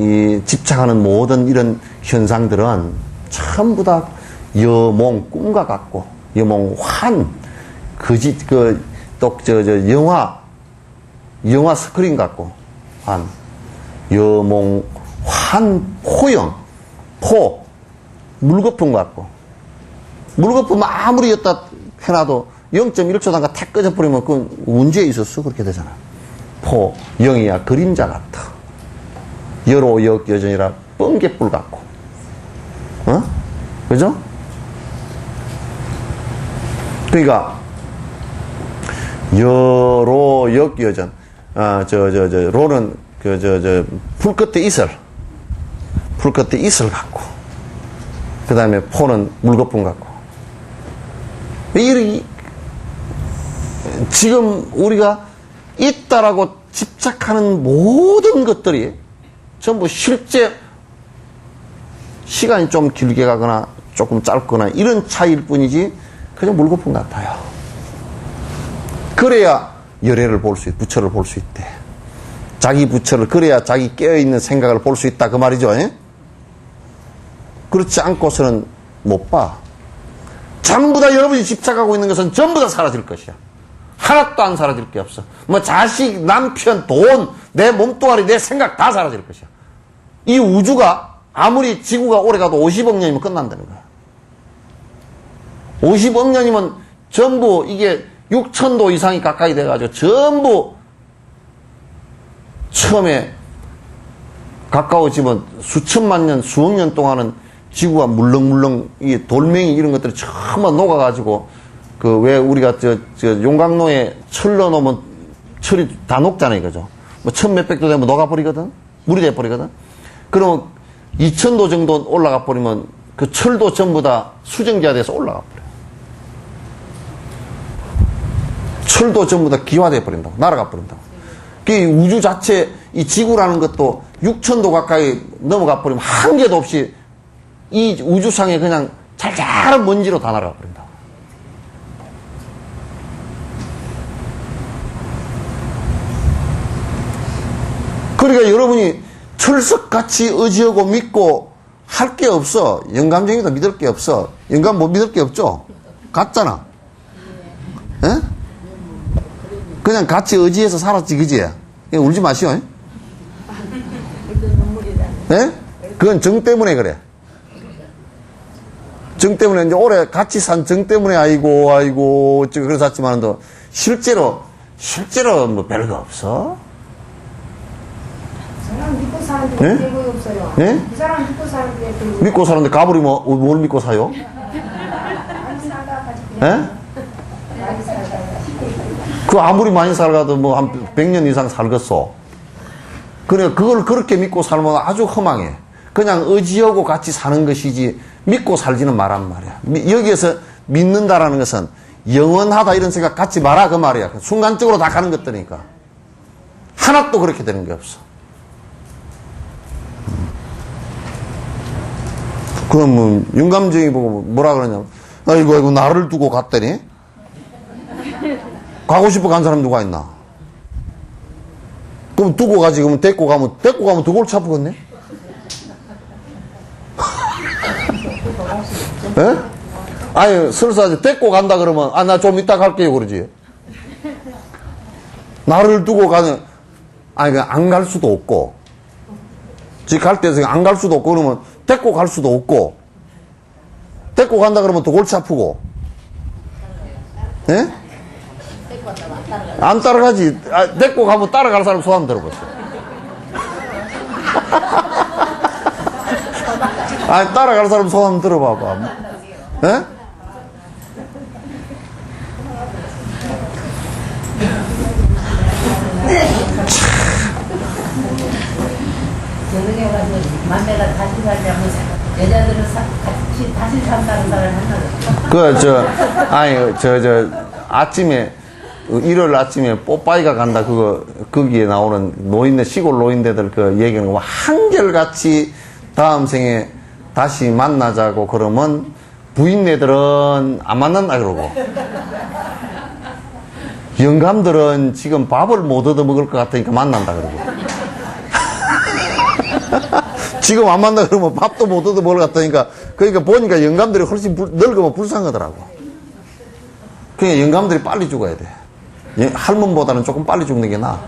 Speaker 1: 집착하는 모든 이런 현상들은 전부 다 여몽, 꿈과 같고, 여몽환, 거짓, 영화 스크린 같고, 여몽환, 포영, 물거품 같고, 물거품 아무리 였다 해놔도 0.1초 단가 탁 꺼져버리면 그건 문제에 있었어. 그렇게 되잖아. 영이야 그림자 같아. 여로역 여전이라 번개불 같고. 그죠? 그러니까 여로역 여전. 로는 풀 끝에 이슬. 풀 끝에 이슬 같고. 그 다음에 포는 물거품 같고. 지금 우리가 있다라고 집착하는 모든 것들이 전부 실제 시간이 좀 길게 가거나 조금 짧거나 이런 차이일 뿐이지 그냥 물거품 같아요. 그래야 열애를 볼 수 있, 부처를 볼 수 있대. 자기 부처를, 그래야 자기 깨어있는 생각을 볼 수 있다 그 말이죠. 에? 그렇지 않고서는 못 봐. 전부 다 여러분이 집착하고 있는 것은 전부 다 사라질 것이야. 하나도 안 사라질 게 없어. 뭐 자식, 남편, 돈, 내 몸뚱아리, 내 생각 다 사라질 것이야. 이 우주가 아무리 지구가 오래가도 50억 년이면 끝난다는 거야. 50억 년이면 전부 이게 6,000도 이상이 가까이 돼가지고 전부 처음에 가까워지면 수천만 년, 수억 년 동안은 지구가 물렁물렁 이 돌멩이 이런 것들이 전부 녹아가지고 그 왜 우리가 저 용광로에 철 넣어놓으면 철이 다 녹잖아요, 그죠? 뭐 1,000몇백 도 되면 녹아버리거든? 물이 돼버리거든? 그러면 2,000도 정도 올라가 버리면 그 철도 전부 다 수증기가 돼서 올라가 버려요. 철도 전부 다 기화돼 버린다고, 날아가 버린다고. 그 우주 자체, 이 지구라는 것도 6,000도 가까이 넘어가 버리면 한 개도 없이 이 우주상에 그냥 잘잘한 먼지로 다 날아가 버린다고. 그러니까 여러분이 철석같이 의지하고 믿고 할 게 없어. 영감쟁이도 믿을 게 없어. 영감 못 믿을 게 없죠? 같잖아. 예? 그냥 같이 의지해서 살았지, 그지? 울지 마시오. 예? 그건 정 때문에 그래. 정 때문에, 이제 오래 같이 산 정 때문에, 아이고, 그래서 샀지만도, 실제로 뭐 별거 없어?
Speaker 3: 그 사람 믿고 사는데 네? 별거 없어요.
Speaker 1: 네?
Speaker 3: 그 사람 믿고 사는데 별거
Speaker 1: 믿고 사는데 가버리 뭘 믿고 사요?
Speaker 3: 많이 살다가
Speaker 1: 예?
Speaker 3: 많이 살다가
Speaker 1: 그 아무리 많이 살아도 뭐 한 100년 이상 살겠어. 그러니까 그걸 그렇게 믿고 살면 아주 허망해. 그냥 의지하고 같이 사는 것이지 믿고 살지는 말란 말이야. 여기에서 믿는다라는 것은 영원하다 이런 생각 갖지 마라 그 말이야. 순간적으로 다 가는 것들이니까. 하나도 그렇게 되는 게 없어. 그럼 뭐 영감쟁이 보고 뭐라 그러냐면 아이고 나를 두고 갔더니 가고 싶어 간 사람 누가 있나? 그럼 두고 가지. 그러면 데리고 가면 더 골치 아프겠네? 예? 아니, 설사 데리고 간다 그러면, 나 좀 이따 갈게요, 그러지. 나를 두고 가는, 안 갈 수도 없고, 지금 갈 때에서 안 갈 수도 없고, 그러면 데리고 갈 수도 없고, 데리고 간다 그러면 더 골치 아프고, 예? 안 따라가지. 데리고 가면 따라갈 사람 소환 들어봤어. 따라갈 사람 소환 들어봐봐. 예?
Speaker 2: 저녁에 가서 맘매가 다시 살자면 여자들은 같이 다시 산다는 말을 한다고.
Speaker 1: 아침에, 일요일 아침에 뽀빠이가 간다, 거기에 나오는 노인네, 시골 노인네들 그 얘기는 뭐 한결같이 다음 생에 다시 만나자고 그러면 부인네들은 안 만난다 그러고. 영감들은 지금 밥을 못 얻어 먹을 것 같으니까 만난다 그러고. 지금 안 만나 그러면 밥도 못 얻어 먹을 것 같으니까. 그러니까 보니까 영감들이 훨씬 늙으면 불쌍하더라고. 그러니까 영감들이 빨리 죽어야 돼. 할멈보다는 조금 빨리 죽는 게 나아.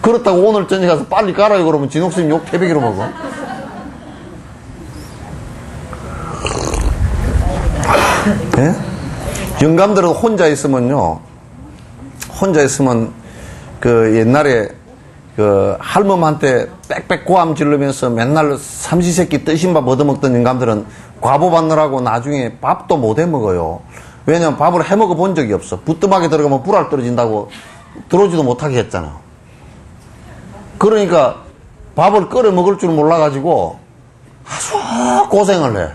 Speaker 1: 그렇다고 오늘 저녁에 가서 빨리 깔아요 그러면 진옥스님 욕 태백이로 먹어. 예? 영감들은 혼자 있으면 그 옛날에 그 할멈한테 빽빽 고함 지르면서 맨날 삼시세끼 뜨신 밥 얻어먹던 영감들은 과보 받느라고 나중에 밥도 못 해먹어요. 왜냐면 밥을 해먹어 본 적이 없어. 부뚜막에 들어가면 불알 떨어진다고 들어오지도 못하게 했잖아. 그러니까 밥을 끓여 먹을 줄 몰라가지고 아주 고생을 해.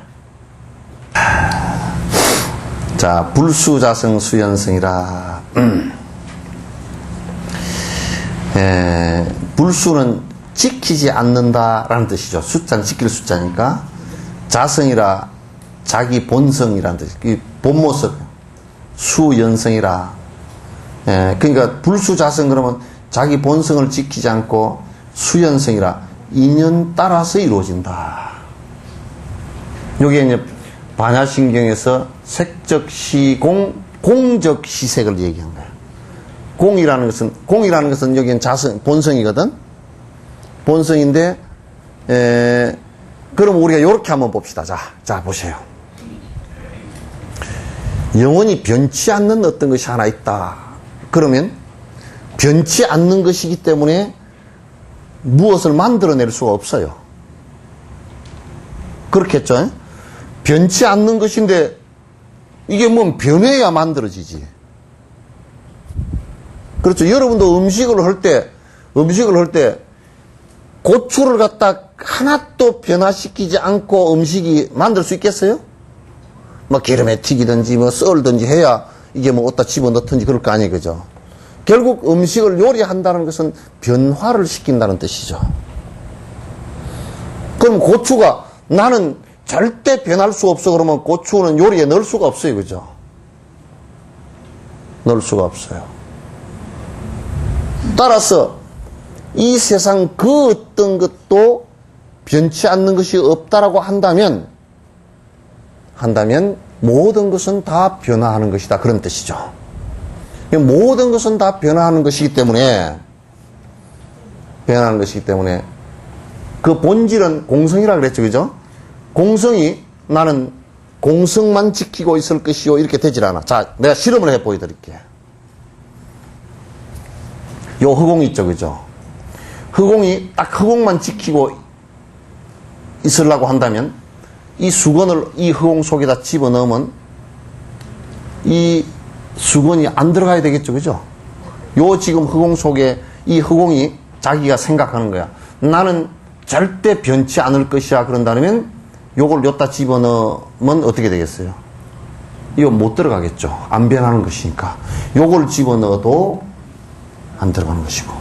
Speaker 1: 자, 불수자성 수연성이라. 불수는 지키지 않는다라는 뜻이죠. 숫자는 지킬 숫자니까. 자성이라 자기 본성이라는 뜻. 이 본모습. 수연성이라. 예, 그러니까 불수자성 그러면 자기 본성을 지키지 않고 수연성이라 인연 따라서 이루어진다. 요게 이제 반야신경에서 색적 시공, 공적 시색을 얘기한 거예요. 공이라는 것은 여기는 자성, 본성이거든. 본성인데, 그럼 우리가 이렇게 한번 봅시다. 자, 보세요. 영원히 변치 않는 어떤 것이 하나 있다. 그러면 변치 않는 것이기 때문에 무엇을 만들어낼 수가 없어요. 그렇겠죠? 변치 않는 것인데 이게 뭐 변해야 만들어지지. 그렇죠. 여러분도 음식을 할 때 고추를 갖다 하나도 변화시키지 않고 음식이 만들 수 있겠어요? 뭐 기름에 튀기든지 뭐 썰든지 해야 이게 뭐 어디다 집어넣든지 그럴 거 아니에요. 그죠? 결국 음식을 요리한다는 것은 변화를 시킨다는 뜻이죠. 그럼 고추가 나는 절대 변할 수 없어 그러면 고추는 요리에 넣을 수가 없어요. 그죠? 넣을 수가 없어요. 따라서 이 세상 그 어떤 것도 변치 않는 것이 없다라고 한다면 모든 것은 다 변화하는 것이다. 그런 뜻이죠. 모든 것은 다 변화하는 것이기 때문에 그 본질은 공성이라고 그랬죠. 그죠? 공성이 나는 공성만 지키고 있을 것이요 이렇게 되질 않아. 자, 내가 실험을 해 보여드릴게요. 요 흑공이 있죠. 그죠? 흑공이 딱 흑공만 지키고 있으려고 한다면 이 수건을 이 흑공 속에다 집어넣으면 이 수건이 안 들어가야 되겠죠. 그죠? 요 지금 흑공 속에 이 흑공이 자기가 생각하는 거야. 나는 절대 변치 않을 것이야. 그런다면 요걸 여기다 집어넣으면 어떻게 되겠어요? 이거 못 들어가겠죠. 안 변하는 것이니까. 요걸 집어넣어도 안 들어가는 것이고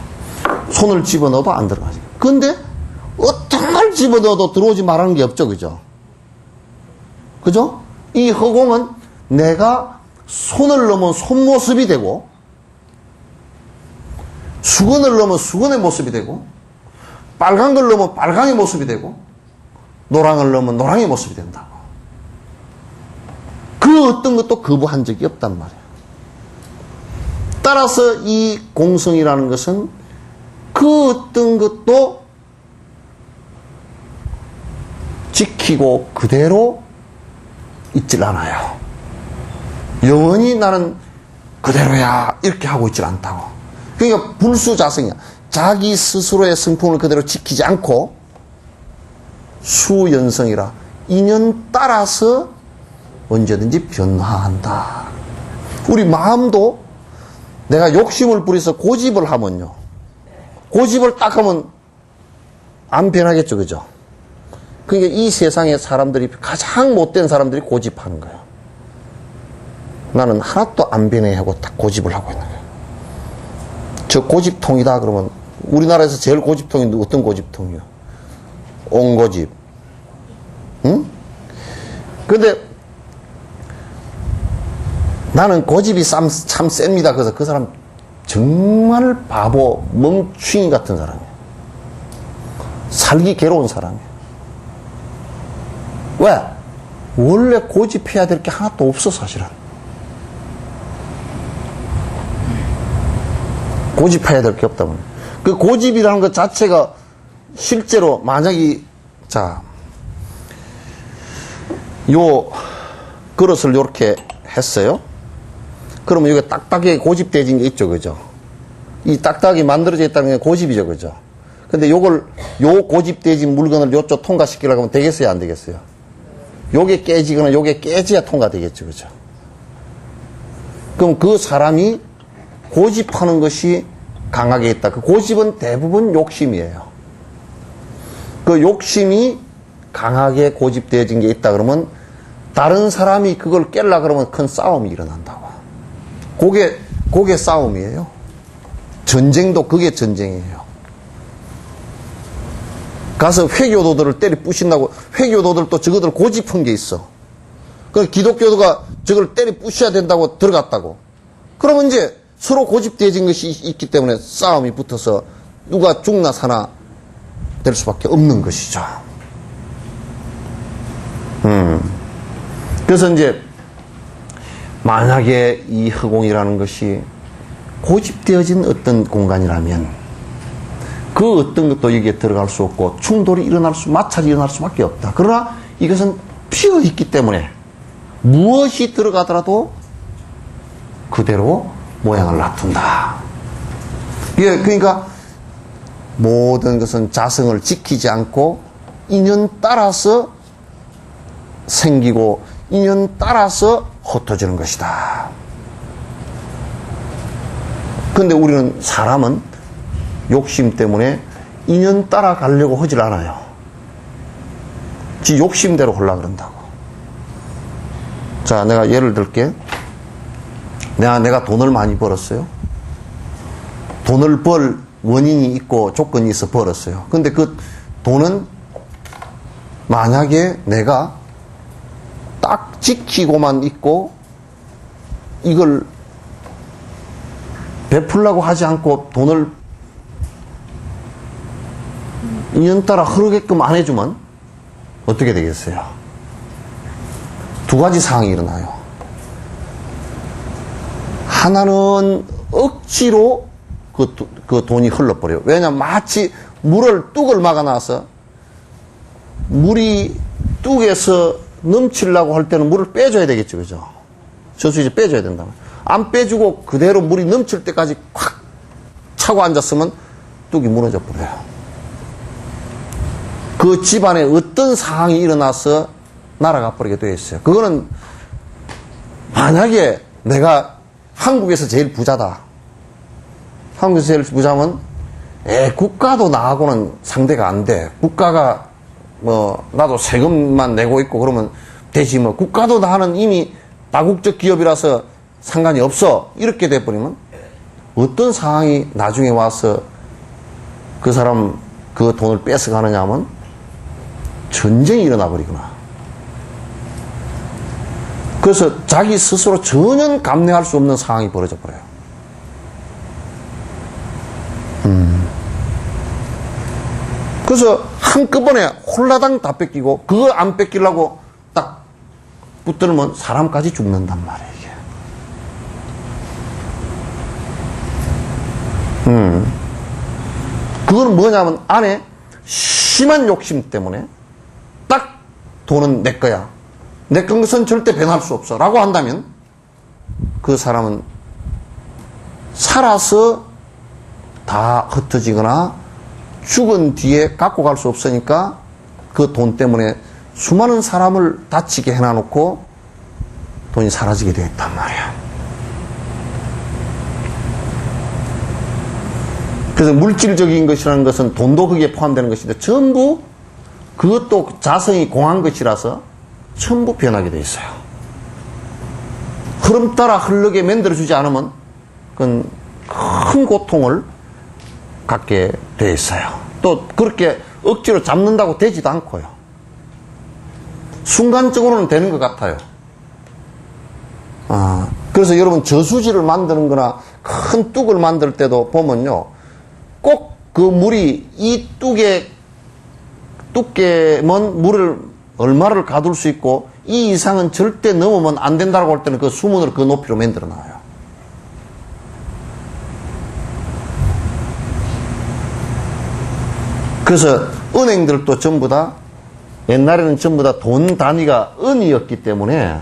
Speaker 1: 손을 집어넣어도 안 들어가지. 근데 어떤 걸 집어넣어도 들어오지 말라는 게 없죠. 그죠? 그죠? 이 허공은 내가 손을 넣으면 손모습이 되고 수건을 넣으면 수건의 모습이 되고 빨간 걸 넣으면 빨강의 모습이 되고 노랑을 넣으면 노랑의 모습이 된다고. 그 어떤 것도 거부한 적이 없단 말이에요. 따라서 이 공성이라는 것은 그 어떤 것도 지키고 그대로 있질 않아요. 영원히 나는 그대로야 이렇게 하고 있질 않다고. 그러니까 불수자성이야. 자기 스스로의 성품을 그대로 지키지 않고 수연성이라 인연 따라서 언제든지 변화한다. 우리 마음도 내가 욕심을 부려서 고집을 하면요. 고집을 딱 하면 안 변하겠죠. 그죠? 그러니까 이 세상의 사람들이 가장 못된 사람들이 고집하는 거예요. 나는 하나도 안 변해 하고 딱 고집을 하고 있는 거예요. 저 고집통이다 그러면 우리나라에서 제일 고집통이 어떤 고집통이요? 옹고집. 응? 근데 나는 고집이 참 셉니다. 그래서 그 사람 정말 바보, 멍충이 같은 사람이에요. 살기 괴로운 사람이에요. 왜? 원래 고집해야 될 게 하나도 없어, 사실은. 고집해야 될 게 없다 보니. 그 고집이라는 것 자체가 실제로 만약에, 자, 요 그릇을 요렇게 했어요. 그러면 여기 딱딱하게 고집되어진 게 있죠. 그죠? 이 딱딱하게 만들어져 있다는 게 고집이죠. 그죠? 근데 요걸, 요 고집되어진 물건을 요쪽 통과시키려고 하면 되겠어요? 안 되겠어요? 요게 깨지거나 요게 깨져야 통과되겠죠. 그죠? 그럼 그 사람이 고집하는 것이 강하게 있다. 그 고집은 대부분 욕심이에요. 그 욕심이 강하게 고집되어진 게 있다 그러면 다른 사람이 그걸 깰라 그러면 큰 싸움이 일어난다고. 그게 싸움이에요. 전쟁도 그게 전쟁이에요. 가서 회교도들을 때리 부신다고, 회교도들도 저거들 고집한 게 있어. 그 기독교도가 저걸 때리 부셔야 된다고 들어갔다고. 그러면 이제 서로 고집되어진 것이 있기 때문에 싸움이 붙어서 누가 죽나 사나 될 수밖에 없는 것이죠. 그래서 이제 만약에 이 허공이라는 것이 고집되어진 어떤 공간이라면 그 어떤 것도 여기에 들어갈 수 없고 충돌이 마찰이 일어날 수밖에 없다. 그러나 이것은 비어 있기 때문에 무엇이 들어가더라도 그대로 모양을 놔둔다. 예, 그러니까 모든 것은 자성을 지키지 않고 인연 따라서 생기고 인연 따라서 흩어지는 것이다. 그런데 우리는 사람은 욕심 때문에 인연 따라가려고 하질 않아요. 지 욕심대로 하려고 그런다고. 자, 내가 예를 들게. 내가 돈을 많이 벌었어요. 돈을 벌 원인이 있고 조건이 있어 벌었어요. 근데 그 돈은 만약에 내가 딱 지키고만 있고 이걸 베풀려고 하지 않고 돈을 인연 따라 흐르게끔 안 해주면 어떻게 되겠어요? 두 가지 상황이 일어나요. 하나는 억지로 그 돈이 흘러버려요. 왜냐하면 마치 뚝을 막아놔서 물이 뚝에서 넘치려고 할 때는 물을 빼줘야 되겠죠. 그죠? 저수지 빼줘야 된다면. 안 빼주고 그대로 물이 넘칠 때까지 콱 차고 앉았으면 뚝이 무너져 버려요. 그 집안에 어떤 상황이 일어나서 날아가 버리게 되어 있어요. 그거는 만약에 내가 한국에서 제일 부자다. 한국에서 제일 부자면 국가도 나하고는 상대가 안 돼. 국가가 나도 세금만 내고 있고 그러면 되지 뭐. 국가도 나는 이미 다국적 기업이라서 상관이 없어. 이렇게 돼버리면 어떤 상황이 나중에 와서 그 사람 그 돈을 뺏어가느냐 하면 전쟁이 일어나 버리구나. 그래서 자기 스스로 전혀 감내할 수 없는 상황이 벌어져 버려요. 그래서 한꺼번에 홀라당 다 뺏기고 그거 안 뺏기려고 딱 붙들면 사람까지 죽는단 말이에요. 이게. 그건 뭐냐면 안에 심한 욕심 때문에 딱 돈은 내 거야. 내 것은 절대 변할 수 없어. 라고 한다면 그 사람은 살아서 다 흩어지거나 죽은 뒤에 갖고 갈 수 없으니까 그 돈 때문에 수많은 사람을 다치게 해놔놓고 돈이 사라지게 되어 있단 말이야. 그래서 물질적인 것이라는 것은 돈도 거기에 포함되는 것인데 전부 그것도 자성이 공한 것이라서 전부 변하게 되어 있어요. 흐름 따라 흐르게 만들어주지 않으면 그건 큰 고통을 갖게 되어 있어요. 또 그렇게 억지로 잡는다고 되지도 않고요. 순간적으로는 되는 것 같아요. 그래서 여러분 저수지를 만드는 거나 큰 뚝을 만들 때도 보면요. 꼭 그 물이 이 두께면 물을 얼마를 가둘 수 있고 이 이상은 절대 넘으면 안 된다고 할 때는 그 수문을 그 높이로 만들어 놔요. 그래서 은행들도 전부 다 옛날에는 전부 다 돈 단위가 은이었기 때문에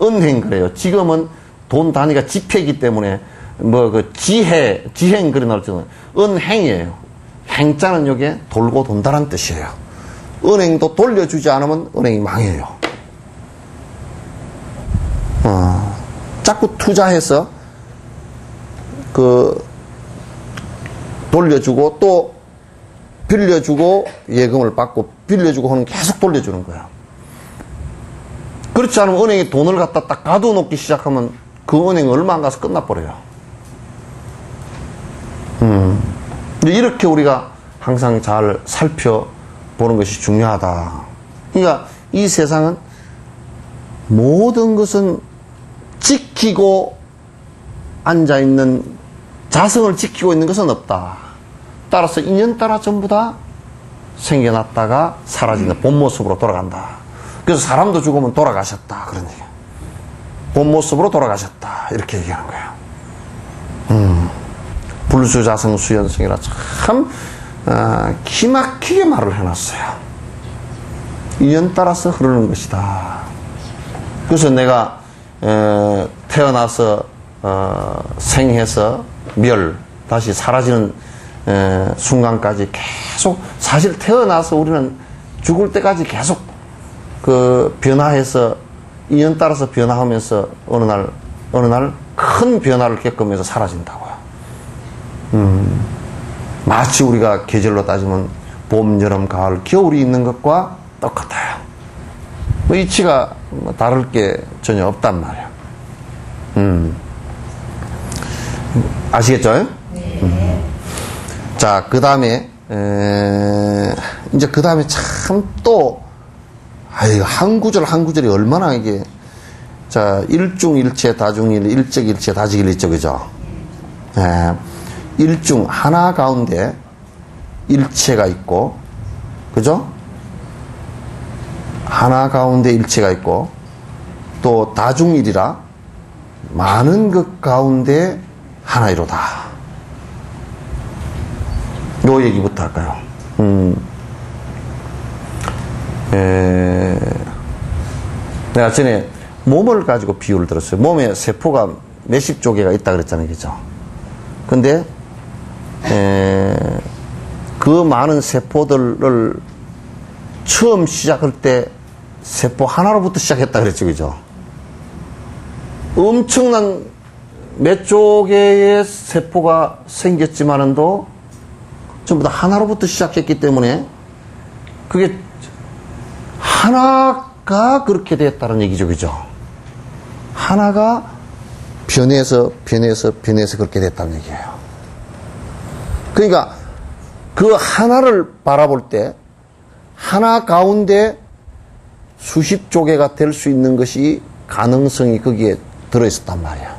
Speaker 1: 은행 그래요. 지금은 돈 단위가 지폐이기 때문에 뭐 그 지행 그래 나왔잖아요. 은행이에요. 행자는 여기에 돌고 돈다란 뜻이에요. 은행도 돌려주지 않으면 은행이 망해요. 자꾸 투자해서 그 돌려주고 또 빌려주고 예금을 받고 빌려주고 하는 계속 돌려주는 거야. 그렇지 않으면 은행에 돈을 갖다 딱 가둬놓기 시작하면 그 은행 얼마 안 가서 끝나버려요. 이렇게 우리가 항상 잘 보는 것이 중요하다. 그러니까 이 세상은 모든 것은 지키고 앉아있는, 자성을 지키고 있는 것은 없다. 따라서 인연 따라 전부 다 생겨났다가 사라진다. 본 모습으로 돌아간다. 그래서 사람도 죽으면 돌아가셨다. 그런 얘기야. 본 모습으로 돌아가셨다. 이렇게 얘기하는 거예요. 불수자성수연성이라 참 기막히게 말을 해놨어요. 인연 따라서 흐르는 것이다. 그래서 내가 태어나서 생해서 다시 사라지는 순간까지 계속, 사실 태어나서 우리는 죽을 때까지 계속 그 변화해서, 인연 따라서 변화하면서 어느 날 큰 변화를 겪으면서 사라진다고요. 마치 우리가 계절로 따지면 봄, 여름, 가을, 겨울이 있는 것과 똑같아요. 뭐 이치가 다를 게 전혀 없단 말이에요. 아시겠죠?
Speaker 2: 네.
Speaker 1: 자, 그 다음에, 이제 그 다음에 참 또, 한 구절 한 구절이 얼마나 이게, 자, 일중일체, 다중일, 일적일체, 다직일체, 그죠? 일중, 하나 가운데 일체가 있고, 그죠? 하나 가운데 일체가 있고, 또 다중일이라 많은 것 가운데 하나이로다. 요 얘기부터 할까요? 내가 전에 몸을 가지고 비유를 들었어요. 몸에 세포가 몇십 조개가 있다 그랬잖아요. 그죠? 근데, 그 많은 세포들을 처음 시작할 때 세포 하나로부터 시작했다 그랬죠. 그죠? 엄청난 몇 조개의 세포가 생겼지만은도 전부 다 하나로부터 시작했기 때문에 그게 하나가 그렇게 됐다는 얘기죠. 그죠? 하나가 변해서 그렇게 됐다는 얘기예요. 그러니까 그 하나를 바라볼 때 하나 가운데 수십 조개가 될 수 있는 것이 가능성이 거기에 들어있었단 말이야.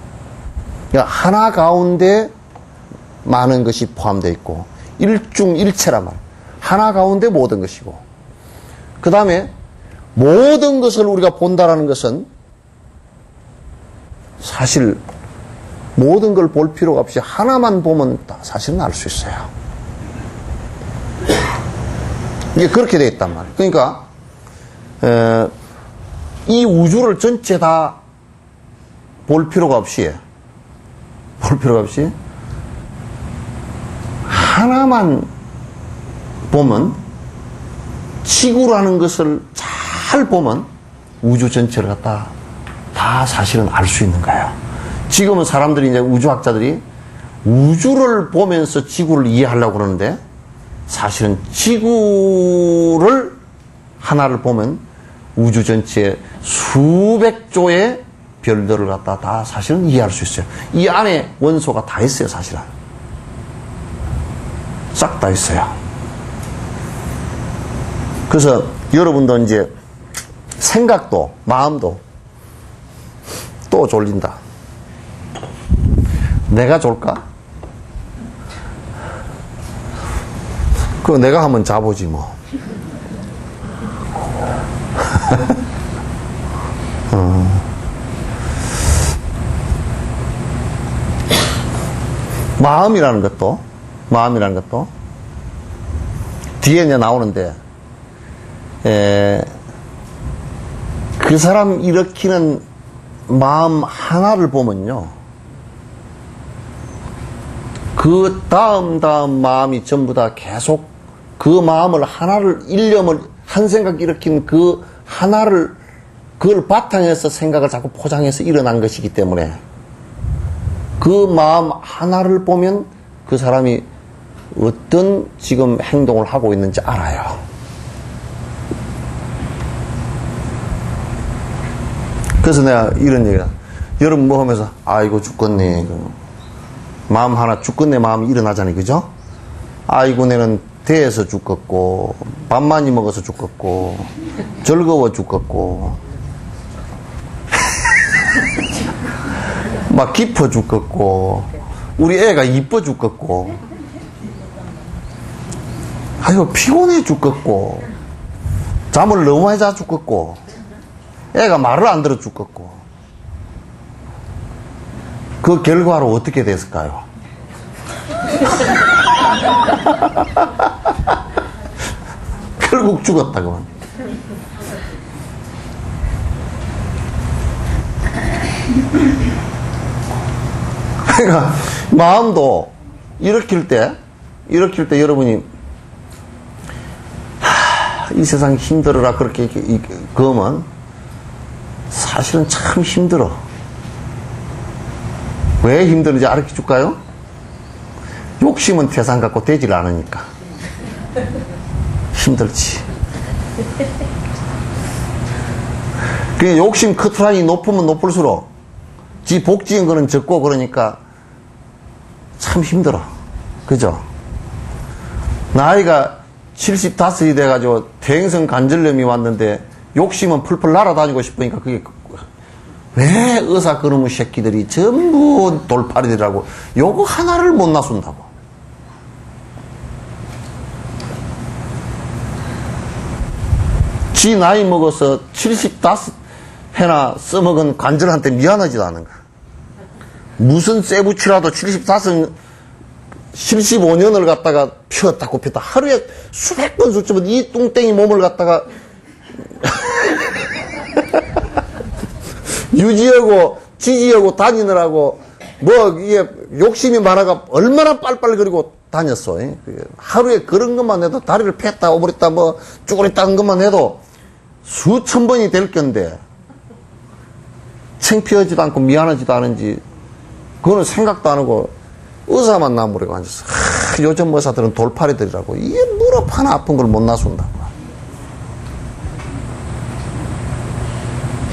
Speaker 1: 그러니까 하나 가운데 많은 것이 포함되어 있고 일중일체란 말이야. 하나 가운데 모든 것이고, 그 다음에 모든 것을 우리가 본다라는 것은 사실 모든 걸 볼 필요가 없이 하나만 보면 사실은 알 수 있어요. 이게 그렇게 되어 있단 말이에요. 그러니까 이 우주를 전체 다 볼 필요가 없이 하나만 보면, 지구라는 것을 잘 보면 우주 전체를 갖다 다 사실은 알 수 있는 거예요. 지금은 사람들이, 이제 우주학자들이 우주를 보면서 지구를 이해하려고 그러는데, 사실은 지구를 하나를 보면 우주 전체에 수백 조의 별들을 갖다 다 사실은 이해할 수 있어요. 이 안에 원소가 다 있어요. 사실은 싹 다 있어요. 그래서 여러분도 이제 생각도 마음도 또 졸린다. 내가 졸까? 그거 내가 한번 자보지 뭐. 마음이라는 것도 뒤에 이제 나오는데, 그 사람 일으키는 마음 하나를 보면요, 그 다음 마음이 전부 다 계속 그 마음을 하나를, 일념을, 한 생각 일으킨 그 하나를, 그걸 바탕에서 생각을 자꾸 포장해서 일어난 것이기 때문에 그 마음 하나를 보면 그 사람이 어떤 지금 행동을 하고 있는지 알아요. 그래서 내가 이런 얘기야. 여러분 뭐 하면서 아이고 죽겠네. 마음 하나 죽겠네 마음이 일어나잖아요. 그죠? 아이고 내는 대해서 죽겠고, 밥 많이 먹어서 죽겠고, 즐거워 죽겠고, 막 깊어 죽겠고, 우리 애가 이뻐 죽겠고, 아유, 피곤해 죽겠고, 잠을 너무 많이 자 죽겠고, 애가 말을 안 들어 죽겠고, 그 결과로 어떻게 됐을까요? 결국 죽었다, 그건. 그러니까, 마음도 일으킬 때 여러분이, 이 세상 힘들어라, 그렇게, 그러면, 사실은 참 힘들어. 왜 힘드는지 알려 줄까요? 욕심은 태산 갖고 되질 않으니까. 힘들지. 그 욕심 커트라인이 높으면 높을수록 지 복지인 거는 적고 그러니까 참 힘들어. 그죠? 나이가 75이 돼가지고 대행성 관절염이 왔는데 욕심은 풀풀 날아다니고 싶으니까 그게 왜 의사 그놈의 새끼들이 전부 돌팔이더라고. 요거 하나를 못 놔준다고. 지 나이 먹어서 75해나 써먹은 관절한테 미안하지도 않은 거야. 무슨 쇠붙이라도 75년을 갖다가 피웠다 굽혔다 하루에 수백 번 수집은 이 뚱땡이 몸을 갖다가 유지하고 지지하고 다니느라고 뭐 이게 욕심이 많아가 얼마나 빨빨거리고 다녔어. 하루에 그런 것만 해도 다리를 폈다 오버렸다 뭐 쭈그렸다 한 것만 해도 수천 번이 될 건데 창피하지도 않고 미안하지도 않은지 그거는 생각도 안 하고 의사만 나무래고 앉았어. 요즘 의사들은 돌팔이들이라고. 이게 무릎 하나 아픈 걸 못 놔준다고.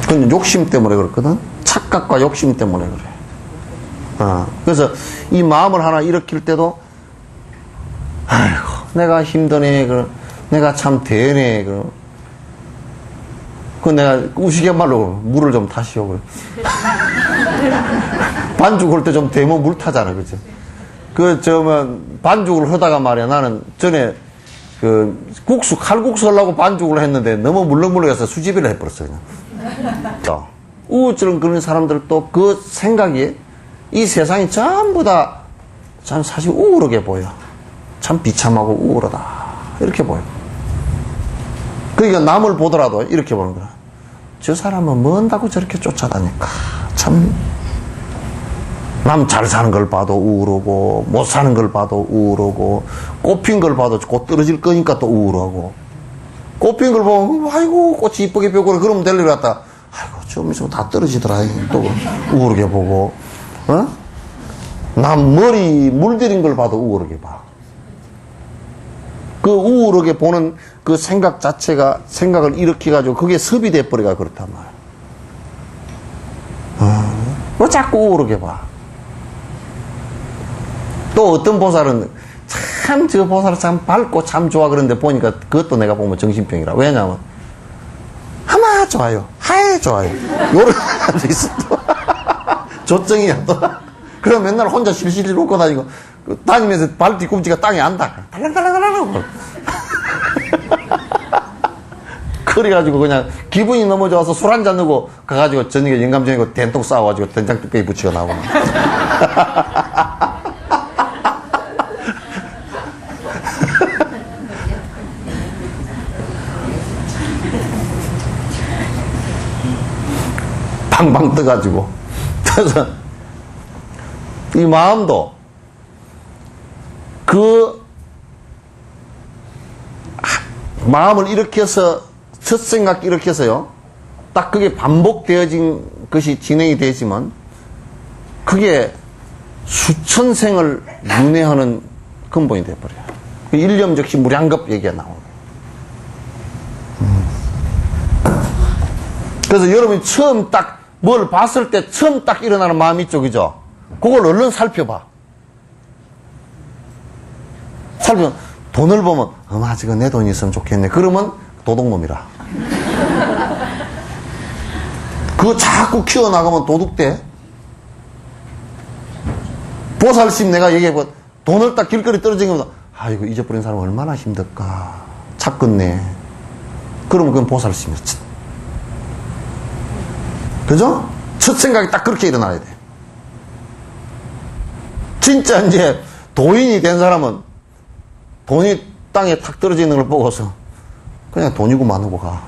Speaker 1: 그건 욕심 때문에 그렇거든. 착각과 욕심 때문에 그래. 그래서 이 마음을 하나 일으킬 때도 아이고 내가 힘드네. 내가 참 대네. 그 내가 우스갯말로 물을 좀 타시오. 그래. 반죽할 때 좀 대모 물 타잖아. 그죠? 반죽을 하다가 말이야. 나는 전에 칼국수 하려고 반죽을 했는데 너무 물렁물렁해서 수지비를 해버렸어, 그냥. 우울증 그런 사람들도 그 생각이 이 세상이 전부 다 참 사실 우울하게 보여. 참 비참하고 우울하다. 이렇게 보여. 그러니까 남을 보더라도 이렇게 보는 거야. 저 사람은 뭔다고 저렇게 쫓아다닐까. 참. 남 잘 사는 걸 봐도 우울하고, 못 사는 걸 봐도 우울하고, 꽃핀 걸 봐도 곧 떨어질 거니까 또 우울하고, 꽃핀 걸 보면, 아이고, 꽃이 이쁘게 펴고, 그러면 될 일 같다. 아이고, 좀 있으면 다 떨어지더라. 또 우울하게 보고, 남 머리 물들인 걸 봐도 우울하게 봐. 그 우울하게 보는 그 생각 자체가 생각을 일으켜가지고 그게 섭이 돼버리가 그렇단 말이야. 왜 자꾸 우울하게 봐? 또 어떤 보살은 참 저 보살은 참 밝고 참 좋아 그런데 보니까 그것도 내가 보면 정신병이라. 왜냐면 하마 좋아요. 하에 좋아요. 요런 사람도 있어 또. 조증이야 또. 그럼 맨날 혼자 실실 웃고 다니고 다니면서 발 뒤꿈치가 땅에 안다. 달랑달랑달랑. 그래가지고 그냥 기분이 너무 좋아서 술 한잔 넣고 가가지고 저녁에 영감 저녁에 된통 싸워가지고 된장 뚝배기 붙이고 나오고. 팡팡 떠가지고. 그래서 이 마음도 그 마음을 일으켜서 첫 생각 일으켜서요. 딱 그게 반복되어진 것이 진행이 되지만 그게 수천 생을 윤회하는 근본이 돼버려요. 일념즉시 무량겁 얘기가 나오는 거예요. 그래서 여러분이 처음 딱 뭘 봤을 때 처음 딱 일어나는 마음이 있죠, 그죠? 그걸 얼른 살펴봐. 돈을 보면, 저거 내 돈이 있으면 좋겠네. 그러면 도둑놈이라. 그거 자꾸 키워나가면 도둑돼. 보살심 내가 얘기해봐. 돈을 딱 길거리 떨어진 것보다, 아이고, 잊어버린 사람 얼마나 힘들까. 찾겠네. 그러면 그건 보살심이야. 그죠? 첫 생각이 딱 그렇게 일어나야 돼. 진짜 이제 도인이 된 사람은 돈이 땅에 탁 떨어지는 걸 보고서 그냥 돈이고만 하고 가.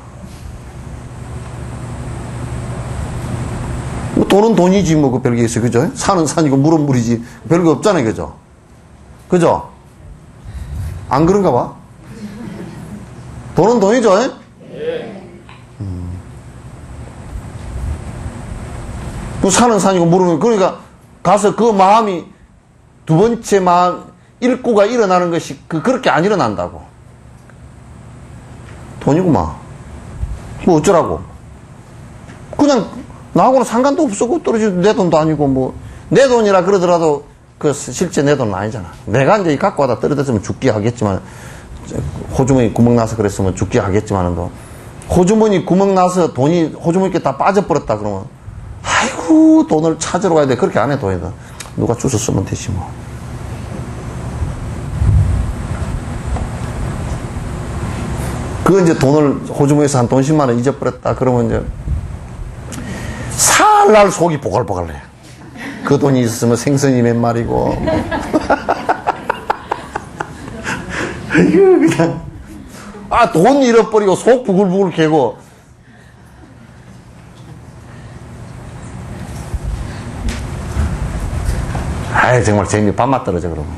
Speaker 1: 뭐 돈은 돈이지 뭐 그 별게 있어. 그죠? 산은 산이고 물은 물이지. 별거 없잖아요. 그죠? 그죠? 안 그런가 봐? 돈은 돈이죠? 그 산은 산이고 물은, 그러니까 가서 그 마음이 두 번째 마음, 일구가 일어나는 것이 그렇게 안 일어난다고. 돈이구만. 뭐 어쩌라고. 그냥 나하고는 상관도 없어. 그 떨어지도 내 돈도 아니고 뭐 내 돈이라 그러더라도 그 실제 내 돈은 아니잖아. 내가 이제 갖고 와다 떨어졌으면 죽기 하겠지만, 호주머니 구멍 나서 그랬으면 죽기 하겠지만도, 호주머니 구멍 나서 돈이 호주머니께 다 빠져버렸다 그러면, 아이고 돈을 찾으러 가야 돼. 그렇게 안 해. 돈이다. 누가 주워 쓰면 되지 뭐. 그 이제 돈을 호주머니에서 한 돈 10만 원 잊어버렸다 그러면 이제 살날 속이 보글보글해. 그 돈이 있으면 생선이 몇 마리고. 이거 그냥 돈 잃어버리고 속 부글부글 개고. 아이 정말 재미 밥맛 떨어져. 그러면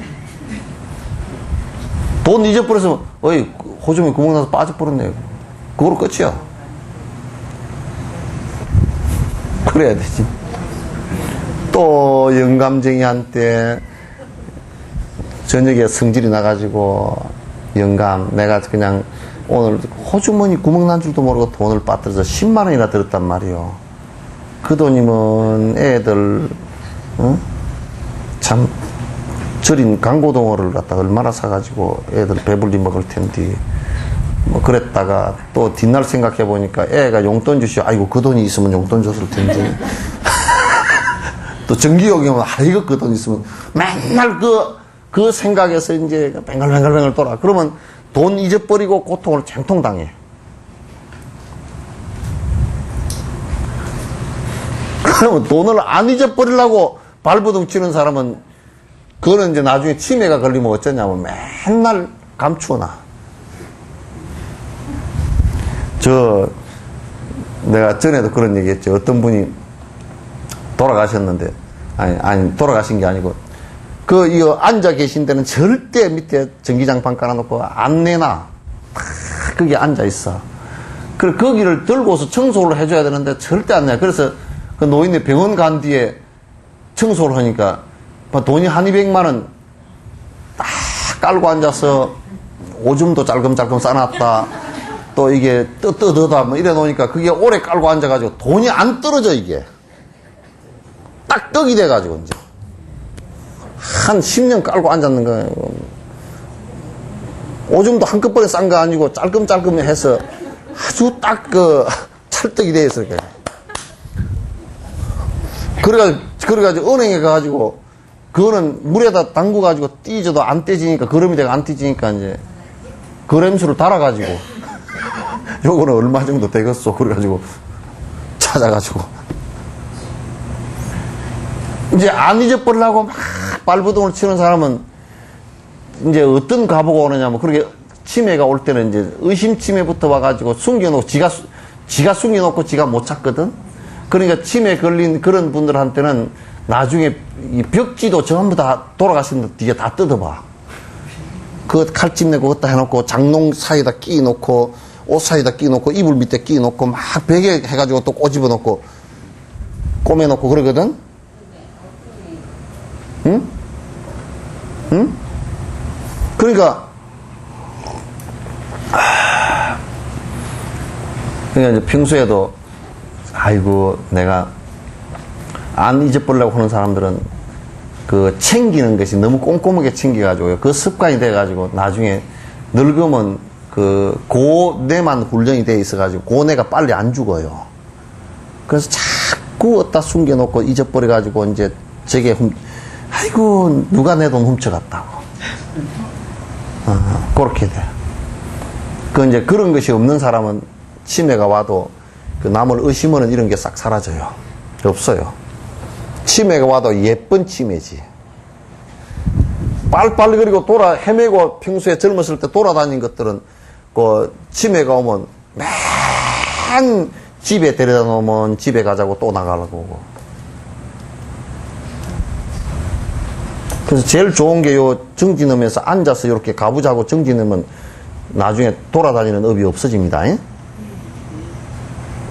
Speaker 1: 돈 잊어버렸으면 어이 호주머니 구멍 나서 빠져버렸네. 그거로 끝이야. 그래야 되지. 또 영감쟁이한테 저녁에 성질이 나가지고, 영감 내가 그냥 오늘 호주머니 구멍 난 줄도 모르고 돈을 빠뜨려서 10만 원이나 들었단 말이요. 그 돈이면 애들 참 절인 강고동어를 갖다 얼마나 사가지고 애들 배불리 먹을 텐데, 뭐 그랬다가 또 뒷날 생각해 보니까 애가 용돈 주시오. 아이고 그 돈이 있으면 용돈 줬을 텐데. 또 전기요금은 아이고 그 돈 있으면, 맨날 그 생각에서 이제 뱅글뱅글 돌아. 그러면 돈 잊어버리고 고통을 쟁통 당해. 그러면 돈을 안 잊어버리려고 발버둥 치는 사람은, 그거는 이제 나중에 치매가 걸리면 어쩌냐면 맨날 감추어놔. 내가 전에도 그런 얘기 했죠. 어떤 분이 돌아가셨는데, 아니, 돌아가신 게 아니고, 이거 앉아 계신 데는 절대 밑에 전기장판 깔아놓고 안 내놔. 거기 앉아 있어. 그래, 거기를 들고서 청소를 해줘야 되는데 절대 안 내. 그래서 그 노인네 병원 간 뒤에 청소를 하니까 돈이 한 200만 원 딱 깔고 앉아서 오줌도 짤끔짤끔 싸놨다. 또 이게 뜯어다 뭐 이래 놓으니까 그게 오래 깔고 앉아가지고 돈이 안 떨어져. 이게 딱 떡이 돼가지고 이제 한 10년 깔고 앉았는 거예요. 오줌도 한꺼번에 싼 거 아니고 짤끔짤끔 해서 아주 딱 찰떡이 돼 있어요. 그래가지고 은행에 가가지고 그거는 물에다 담궈가지고 띄져도 안 떼지니까, 거름이 되고 안 띄지니까 이제 거램수를 달아가지고 요거는 얼마 정도 되겠어. 그래가지고 찾아가지고 이제 안 잊어버리려고 막 발버둥을 치는 사람은 이제 어떤 가보고 오느냐면, 그렇게 치매가 올 때는 이제 의심치매부터 와가지고 숨겨놓고 지가 숨겨놓고 지가 못 찾거든. 그러니까 치매 걸린 그런 분들한테는 나중에 이 벽지도 전부 다 돌아가신 분 뒤에 다 뜯어봐. 그 칼집 내고 걷다 해놓고 장롱 사이에다 끼놓고 옷 사이에다 끼놓고 이불 밑에 끼놓고 막 베개 해가지고 또 꼬집어 놓고 꼬매놓고 그러거든. 응? 응? 그러니까 이제 평소에도 아이고 내가 안 잊어버리려고 하는 사람들은 챙기는 것이 너무 꼼꼼하게 챙겨가지고 그 습관이 돼가지고 나중에 늙으면 그 고뇌만 훈련이 돼 있어가지고 고뇌가 빨리 안 죽어요. 그래서 자꾸 어디다 숨겨놓고 잊어버려가지고 이제 저게 아이고 누가 내 돈 훔쳐갔다고. 그렇게 돼. 그 이제 그런 것이 없는 사람은 치매가 와도 그 남을 의심하는 이런 게 싹 사라져요. 없어요. 치매가 와도 예쁜 치매지. 빨빨리 그리고 헤매고 평소에 젊었을 때 돌아다닌 것들은 그 치매가 오면 맨 집에 데려다 놓으면 집에 가자고 또 나가려고 오고. 그래서 제일 좋은 게 요 정지 넣으면서 앉아서 이렇게 가부자고 정지 넣으면 나중에 돌아다니는 업이 없어집니다. 예?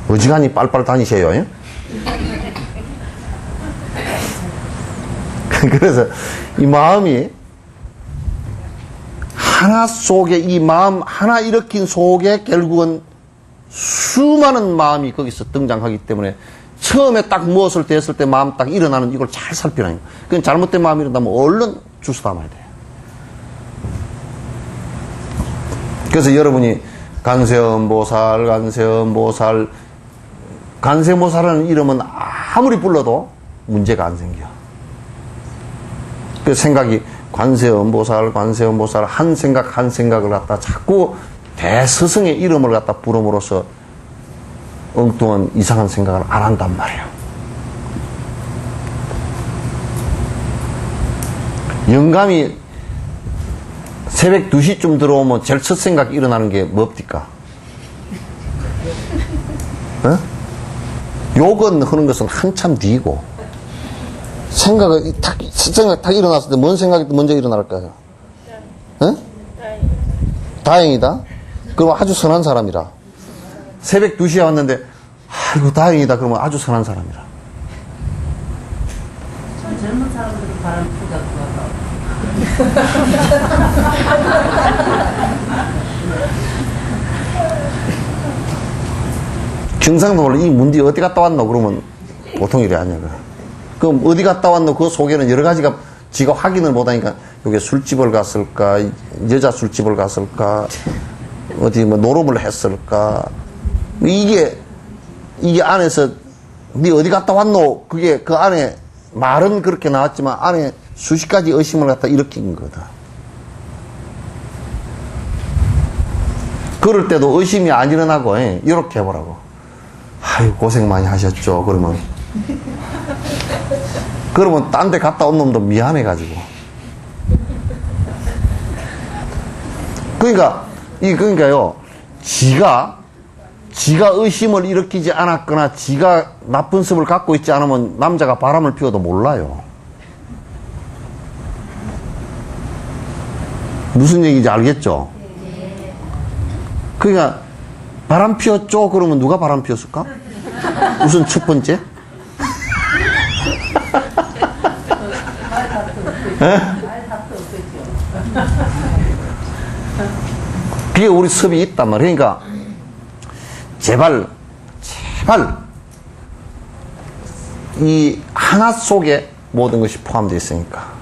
Speaker 1: 어지간히 빨빨 다니세요. 예? 그래서 이 마음이 하나 속에 이 마음 하나 일으킨 속에 결국은 수많은 마음이 거기서 등장하기 때문에 처음에 딱 무엇을 됐을 때 마음 딱 일어나는 이걸 잘 살피라는 거예요. 그건 잘못된 마음이 일어나면 얼른 주워 담아야 돼요. 그래서 여러분이 간세음보살이라는 이름은 아무리 불러도 문제가 안 생겨. 그 생각이 관세음보살 한 생각을 갖다 자꾸 대스승의 이름을 갖다 부름으로써 엉뚱한 이상한 생각을 안 한단 말이에요. 영감이 새벽 2시쯤 들어오면 제일 첫 생각이 일어나는 게 뭡니까? 어? 욕은 하는 것은 한참 뒤고 생각이 딱 일어났을 때 뭔 생각이 먼저 일어날까요? 어? 다행이다. 그럼 아주 선한 사람이라. 새벽 2시에 왔는데 아이고 다행이다. 그러면 아주 선한 사람이라.
Speaker 2: 젊은 사람들이 바람 피우다
Speaker 1: 경상도를 이 문디 어디 갔다 왔노? 그러면 보통 일이 아니야. 그럼 어디 갔다 왔노? 그 속에는 여러 가지가 지가 확인을 못하니까 여기 술집을 갔을까? 여자 술집을 갔을까? 어디 뭐 노름을 했을까? 이게 안에서 네 어디 갔다 왔노? 그게 그 안에 말은 그렇게 나왔지만 안에 수십 가지 의심을 갖다 일으킨 거다. 그럴 때도 의심이 안 일어나고 이렇게 해보라고. 아유 고생 많이 하셨죠. 그러면 딴 데 갔다 온 놈도 미안해가지고. 그러니까요, 지가 의심을 일으키지 않았거나 지가 나쁜 습을 갖고 있지 않으면 남자가 바람을 피워도 몰라요. 무슨 얘기인지 알겠죠? 그러니까 바람 피웠죠? 그러면 누가 바람 피웠을까? 우선 첫 번째. 그게 우리 섭이 있단 말이에요. 그러니까 제발 이 하나 속에 모든 것이 포함되어 있으니까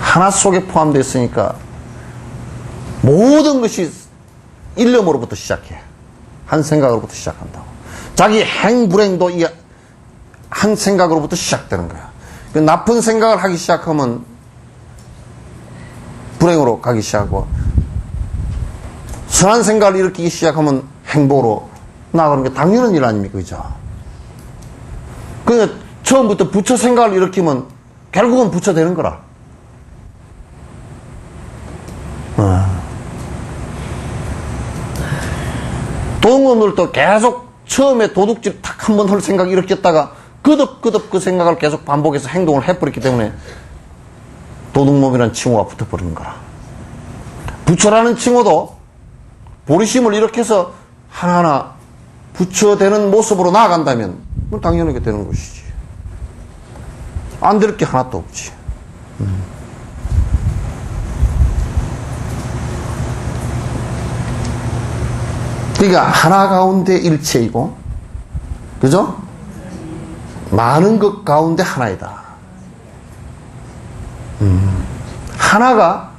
Speaker 1: 하나 속에 포함되어 있으니까 모든 것이 일념으로부터 시작해. 한 생각으로부터 시작한다고. 자기 행불행도 이 한 생각으로부터 시작되는 거야. 그 나쁜 생각을 하기 시작하면 불행으로 가기 시작하고 선한 생각을 일으키기 시작하면 행복으로 나아가는 게 당연한 일 아닙니까? 그죠? 그러니까 처음부터 부처 생각을 일으키면 결국은 부처 되는 거라. 도둑놈들도 계속 처음에 도둑질 탁 한 번 할 생각이 일으켰다가 끄덕끄덕 그 생각을 계속 반복해서 행동을 해버렸기 때문에 도둑놈이라는 칭호가 붙어버리는 거라. 부처라는 칭호도 보리심을 일으켜서 하나하나 부처되는 모습으로 나아간다면 당연하게 되는 것이지. 안 될 게 하나도 없지. 그러니까 하나 가운데 일체이고, 그죠? 많은 것 가운데 하나이다. 하나가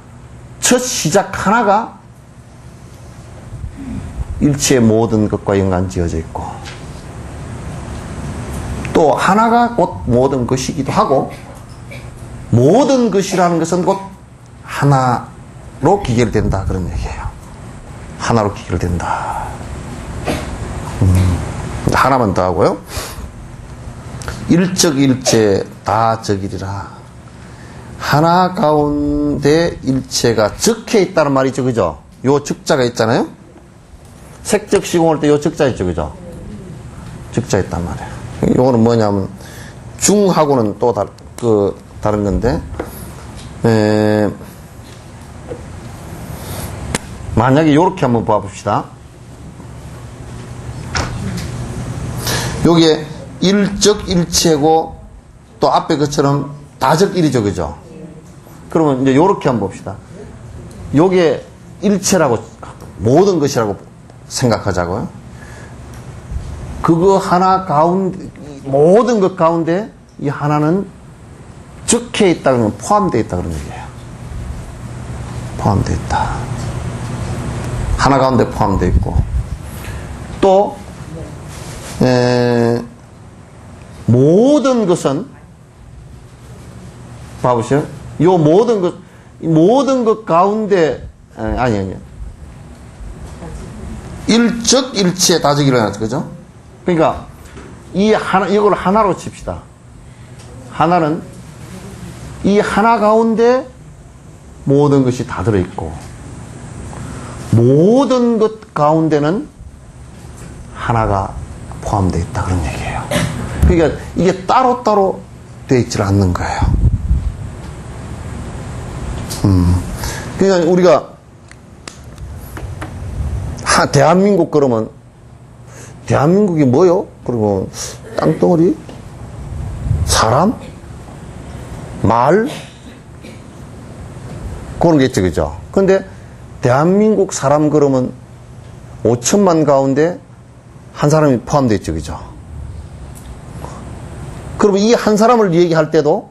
Speaker 1: 첫 시작 하나가 일체의 모든 것과 연관지어져 있고, 또 하나가 곧 모든 것이기도 하고, 모든 것이라는 것은 곧 하나로 기결된다, 그런 얘기예요. 하나로 기결된다. 하나만 더 하고요. 일적일체 다 적이리라. 하나 가운데 일체가 적혀 있다는 말이죠, 그죠? 요 적자가 있잖아요. 색적 시공할 때 요 적자 있죠, 그죠? 적자 있단 말이에요. 요거는 뭐냐면 중하고는 또 다른 건데, 만약에 요렇게 한번 봐봅시다. 요게 일적 일체고 또 앞에 것처럼 다적 일이죠, 그죠? 그러면 이제 요렇게 한번 봅시다. 요게 일체라고, 모든 것이라고 생각하자고요. 그거 하나 가운데, 모든 것 가운데 이 하나는 적혀 있다 그러면 포함되어 있다 그런 얘기예요. 포함되어 있다. 하나 가운데 포함되어 있고, 또 모든 것은 봐보세요. 요 모든 것 가운데 아니 일적 일체 다적 일어났죠, 그죠? 그러니까 이걸 하나로 칩시다. 하나는 이 하나 가운데 모든 것이 다 들어있고, 모든 것 가운데는 하나가 포함되어 있다, 그런 얘기예요. 그러니까 이게 따로따로 되어 있질 않는 거예요. 그러니까 우리가 대한민국 그러면 대한민국이 뭐요? 그러면 땅덩어리? 사람? 말? 그런 게 있죠, 그죠? 근데 대한민국 사람 그러면 5천만 가운데 한 사람이 포함되어 있죠, 그죠? 그러면 이 한 사람을 얘기할 때도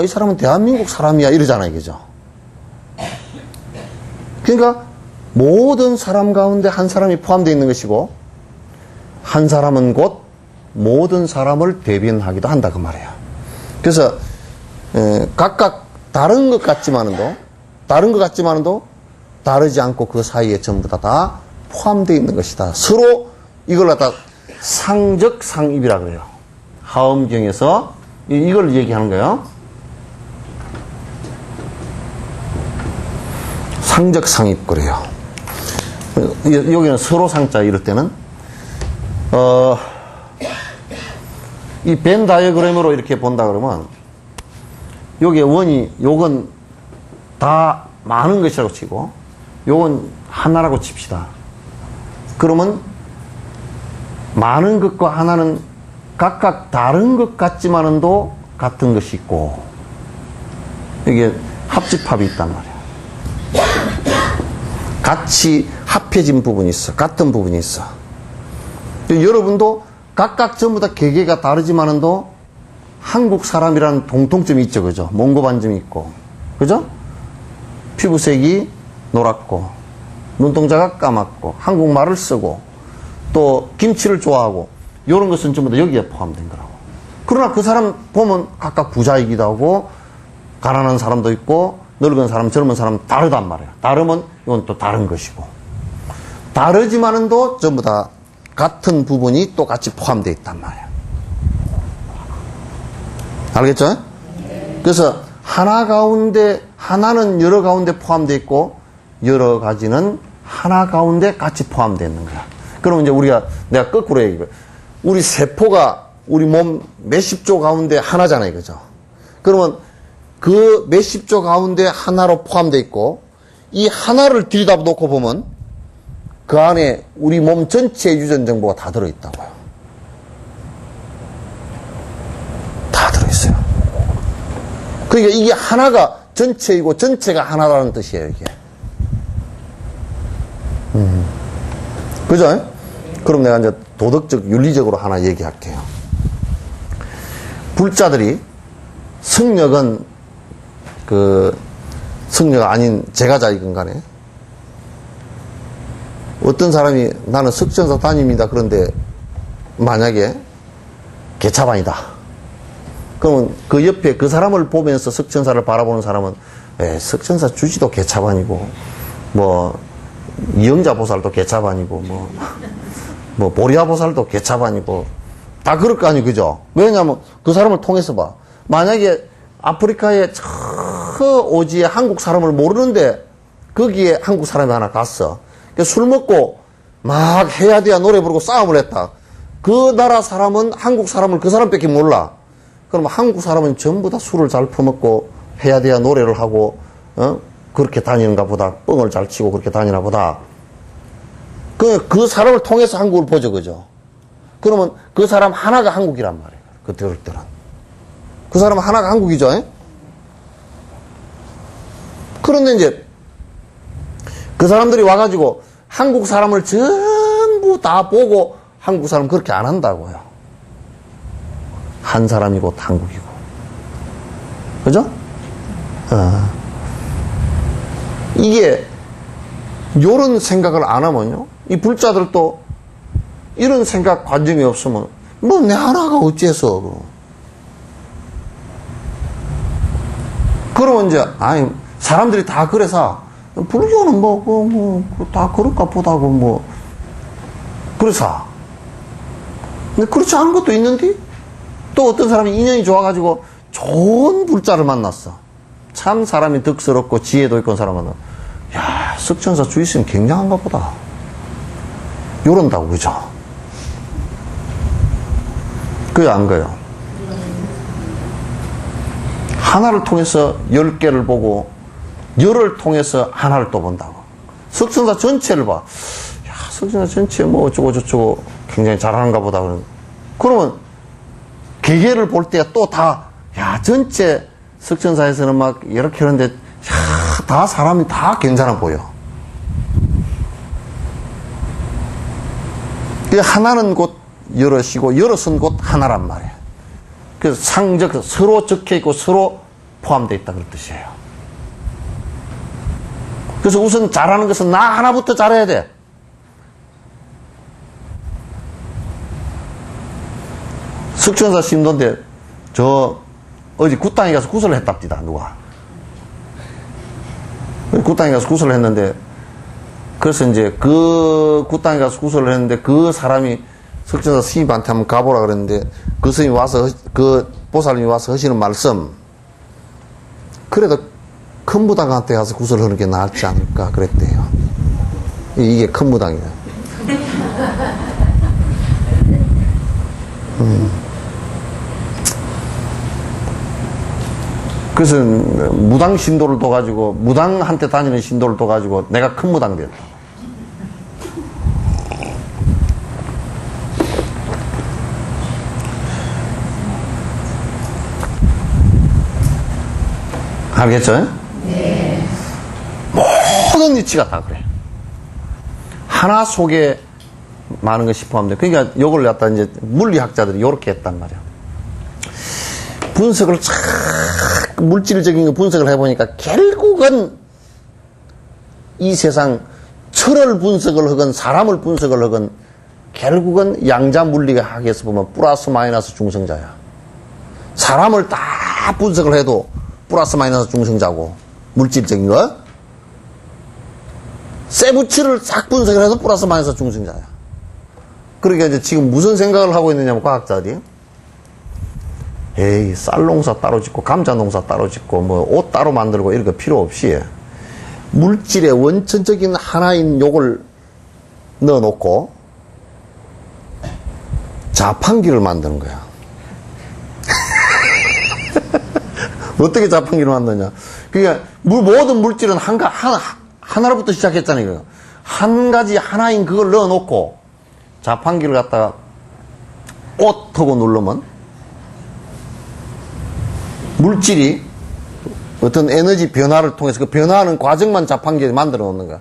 Speaker 1: 이 사람은 대한민국 사람이야 이러잖아요, 그죠? 그러니까 모든 사람 가운데 한 사람이 포함되어 있는 것이고, 한 사람은 곧 모든 사람을 대변하기도 한다, 그 말이에요. 그래서 각각 다른 것 같지만도 다르지 않고 그 사이에 전부 다 포함되어 있는 것이다. 서로 이걸 갖다 상적상입이라 그래요. 하엄경에서 이걸 얘기하는 거예요. 상적상입 그래요. 여기는 서로 상자 이럴 때는 이 벤 다이어그램으로 이렇게 본다 그러면 요게 요건 다 많은 것이라고 치고 요건 하나라고 칩시다. 그러면 많은 것과 하나는 각각 다른 것 같지만도 같은 것이 있고, 이게 합집합이 있단 말이에요. 같이 합해진 부분이 있어. 같은 부분이 있어. 여러분도 각각 전부 다 개개가 다르지만도 한국 사람이라는 공통점이 있죠, 그죠? 몽고 반점이 있고, 그죠? 피부색이 노랗고, 눈동자가 까맣고, 한국말을 쓰고, 또 김치를 좋아하고, 이런 것은 전부 다 여기에 포함된 거라고. 그러나 그 사람 보면 각각 부자이기도 하고, 가난한 사람도 있고, 늙은 사람, 젊은 사람 다르단 말이에요. 다르면 이건 또 다른 것이고, 다르지만도 전부 다 같은 부분이 또 같이 포함되어 있단 말이에요. 알겠죠? 그래서 하나는 여러 가운데 포함되어 있고, 여러 가지는 하나 가운데 같이 포함되어 있는 거야. 그러면 이제 내가 거꾸로 얘기해. 우리 세포가 우리 몸 몇십 조 가운데 하나잖아요, 그죠? 그러면 그 몇십 조 가운데 하나로 포함되어 있고, 이 하나를 들여다 놓고 보면 그 안에 우리 몸 전체의 유전 정보가 다 들어있다고요. 다 들어있어요. 그러니까 이게 하나가 전체이고 전체가 하나라는 뜻이에요, 이게. 그죠? 그럼 내가 이제 도덕적, 윤리적으로 하나 얘기할게요. 불자들이 성력은 승려가 아닌 제가자이건 간에 어떤 사람이 나는 석천사 다닙니다. 그런데 만약에 개차반이다. 그러면 그 옆에 그 사람을 보면서 석천사를 바라보는 사람은 석천사 주지도 개차반이고 뭐 이영자 보살도 개차반이고 뭐 보리아 보살도 개차반이고 다 그럴 거 아니에요. 그죠? 왜냐하면 그 사람을 통해서 봐. 만약에 아프리카의 저 오지에 한국 사람을 모르는데 거기에 한국 사람이 하나 갔어. 술 먹고 막 해야 돼야 노래 부르고 싸움을 했다. 그 나라 사람은 한국 사람을 그 사람밖에 몰라. 그럼 한국 사람은 전부 다 술을 잘 퍼먹고 해야 돼야 노래를 하고 그렇게 다니는가 보다. 뻥을 잘 치고 그렇게 다니나 보다. 그 사람을 통해서 한국을 보죠. 그죠? 그러면 그 사람 하나가 한국이란 말이에요. 그 들을 때는. 그 사람 하나가 한국이죠. 에? 그런데 이제 그 사람들이 와가지고 한국 사람을 전부 다 보고 한국 사람 그렇게 안 한다고요. 한 사람이고 한국이고. 그죠? 이게 요런 생각을 안 하면요. 이 불자들도 이런 생각 관점이 없으면 뭐 내 하나가 어째서 그러면 이제 아니 사람들이 다 그래서 불교는 다 그럴까 보다고 그래서 근데 그렇지 않은 것도 있는데 또 어떤 사람이 인연이 좋아가지고 좋은 불자를 만났어. 참 사람이 덕스럽고 지혜도 있고 사람은 야 석천사 주의스님 굉장한가 보다 요런다고. 그죠? 그게 안 가요. 하나를 통해서 10개를 보고 10을 통해서 하나를 또 본다고. 석천사 전체를 봐. 야, 석천사 전체 뭐 어쩌고 저쩌고 굉장히 잘하는가 보다. 그러면 개개를 볼 때 또 다, 야, 전체 석천사에서는 막 이렇게 하는데, 야, 다 사람이 다 괜찮아 보여. 하나는 곧 여럿이고, 여럿은 곧 하나란 말이에요. 그래서 상적, 서로 적혀 있고 서로 포함되어 있다. 그런 뜻이에요. 그래서 우선 잘하는 것은 나 하나부터 잘해야 돼. 석천사 신도인데, 어디 굿당에 가서 구슬을 했답니다, 누가. 굿당에 가서 구슬을 했는데, 그래서 이제 그 굿당에 가서 구슬을 했는데, 그 사람이 석천사 스님한테 한번 가보라 그랬는데, 그 스님이 와서, 그 보살님이 와서 하시는 말씀, 그래도 큰 무당한테 가서 구슬을 하는 게 낫지 않을까 그랬대요. 이게 큰 무당이에요. 그래서 무당 신도를 둬가지고 무당한테 다니는 신도를 둬가지고 내가 큰 무당 됐다. 알겠죠? 네. 모든 이치가 다 그래. 하나 속에 많은 것이 포함돼. 그러니까 요걸 갖다 이제 물리학자들이 요렇게 했단 말이야. 분석을 물질적인 거 분석을 해보니까 결국은 이 세상 철을 분석을 하건 사람을 분석을 하건 결국은 양자 물리학에서 보면 플러스 마이너스 중성자야. 사람을 다 분석을 해도 플러스 마이너스 중성자고 물질적인 거 세부치를 싹 분석을 해서 플러스 마이너스 중성자야. 그러니까 이제 지금 무슨 생각을 하고 있느냐면 과학자들이 에이 쌀 농사 따로 짓고 감자 농사 따로 짓고 뭐 옷 따로 만들고 이런 거 필요 없이 물질의 원천적인 하나인 욕을 넣어놓고 자판기를 만드는 거야. 어떻게 자판기를 만드냐? 그러니까 모든 물질은 하나로부터 시작했잖아요. 한 가지 하나인 그걸 넣어놓고 자판기를 갖다가 옷 하고 누르면 물질이 어떤 에너지 변화를 통해서 그 변화하는 과정만 자판기에 만들어 놓는 거야.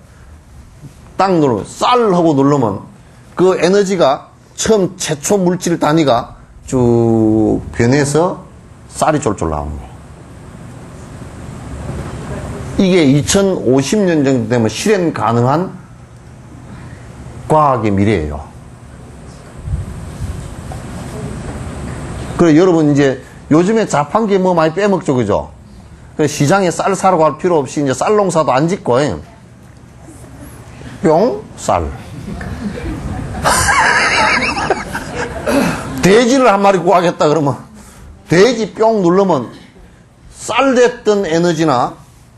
Speaker 1: 딱 누르면 쌀 하고 누르면 그 에너지가 처음 최초 물질 단위가 쭉 변해서 쌀이 쫄쫄 나오는 거야. 이게 2050년 정도 되면 실현 가능한 과학의 미래예요. 그래, 여러분 이제 요즘에 자판기에 뭐 많이 빼먹죠, 그죠? 그래, 시장에 쌀 사러 갈 필요 없이 이제 쌀 농사도 안 짓고, 뿅, 쌀. 돼지를 한 마리 구하겠다 그러면 돼지 뿅 누르면 쌀 됐던 에너지나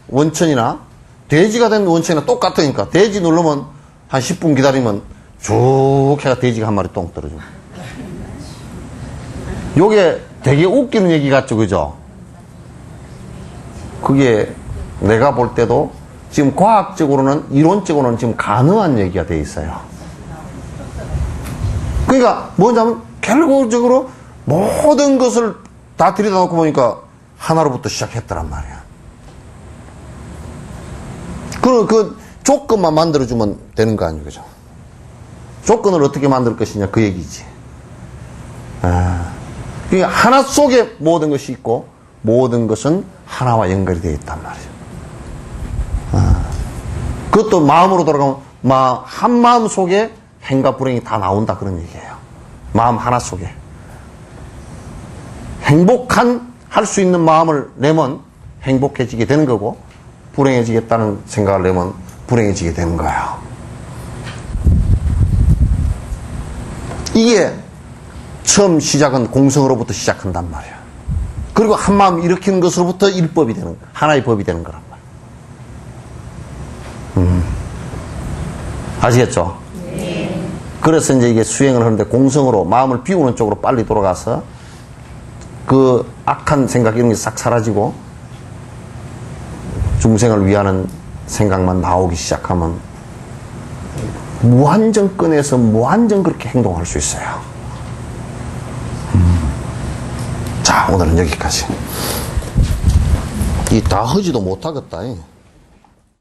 Speaker 1: 원천이나 돼지가 된 원천이나 똑같으니까 돼지 누르면 한 10분 기다리면 쭉 해가 돼지가 한 마리 똥 떨어져. 요게 되게 웃기는 얘기 같죠, 그죠? 그게 내가 볼 때도 지금 과학적으로는, 이론적으로는 지금 가능한 얘기가 돼 있어요. 그러니까 뭐냐면 결국적으로 모든 것을 다 들여다 놓고 보니까 하나로부터 시작했더란 말이야. 그 조건만 만들어주면 되는 거 아니에요, 그죠? 조건을 어떻게 만들 것이냐, 그 얘기지. 그러니까 하나 속에 모든 것이 있고 모든 것은 하나와 연결이 되어 있단 말이죠. 그것도 마음으로 돌아가면 한 마음 속에 행과 불행이 다 나온다, 그런 얘기예요. 마음 하나 속에 할 수 있는 마음을 내면 행복해지게 되는 거고, 불행해지겠다는 생각을 내면 불행해지게 되는 거예요. 이게 처음 시작은 공성으로부터 시작한단 말이야. 그리고 한 마음 일으키는 것으로부터 일법이 되는 거야. 하나의 법이 되는 거란 말이야. 아시겠죠? 네. 그래서 이제 이게 수행을 하는데 공성으로 마음을 비우는 쪽으로 빨리 돌아가서 그 악한 생각 이런 게 싹 사라지고 중생을 위하는 생각만 나오기 시작하면 무한정 꺼내서 무한정 그렇게 행동할 수 있어요. 자, 오늘은 여기까지. 이 다 하지도 못하겠다.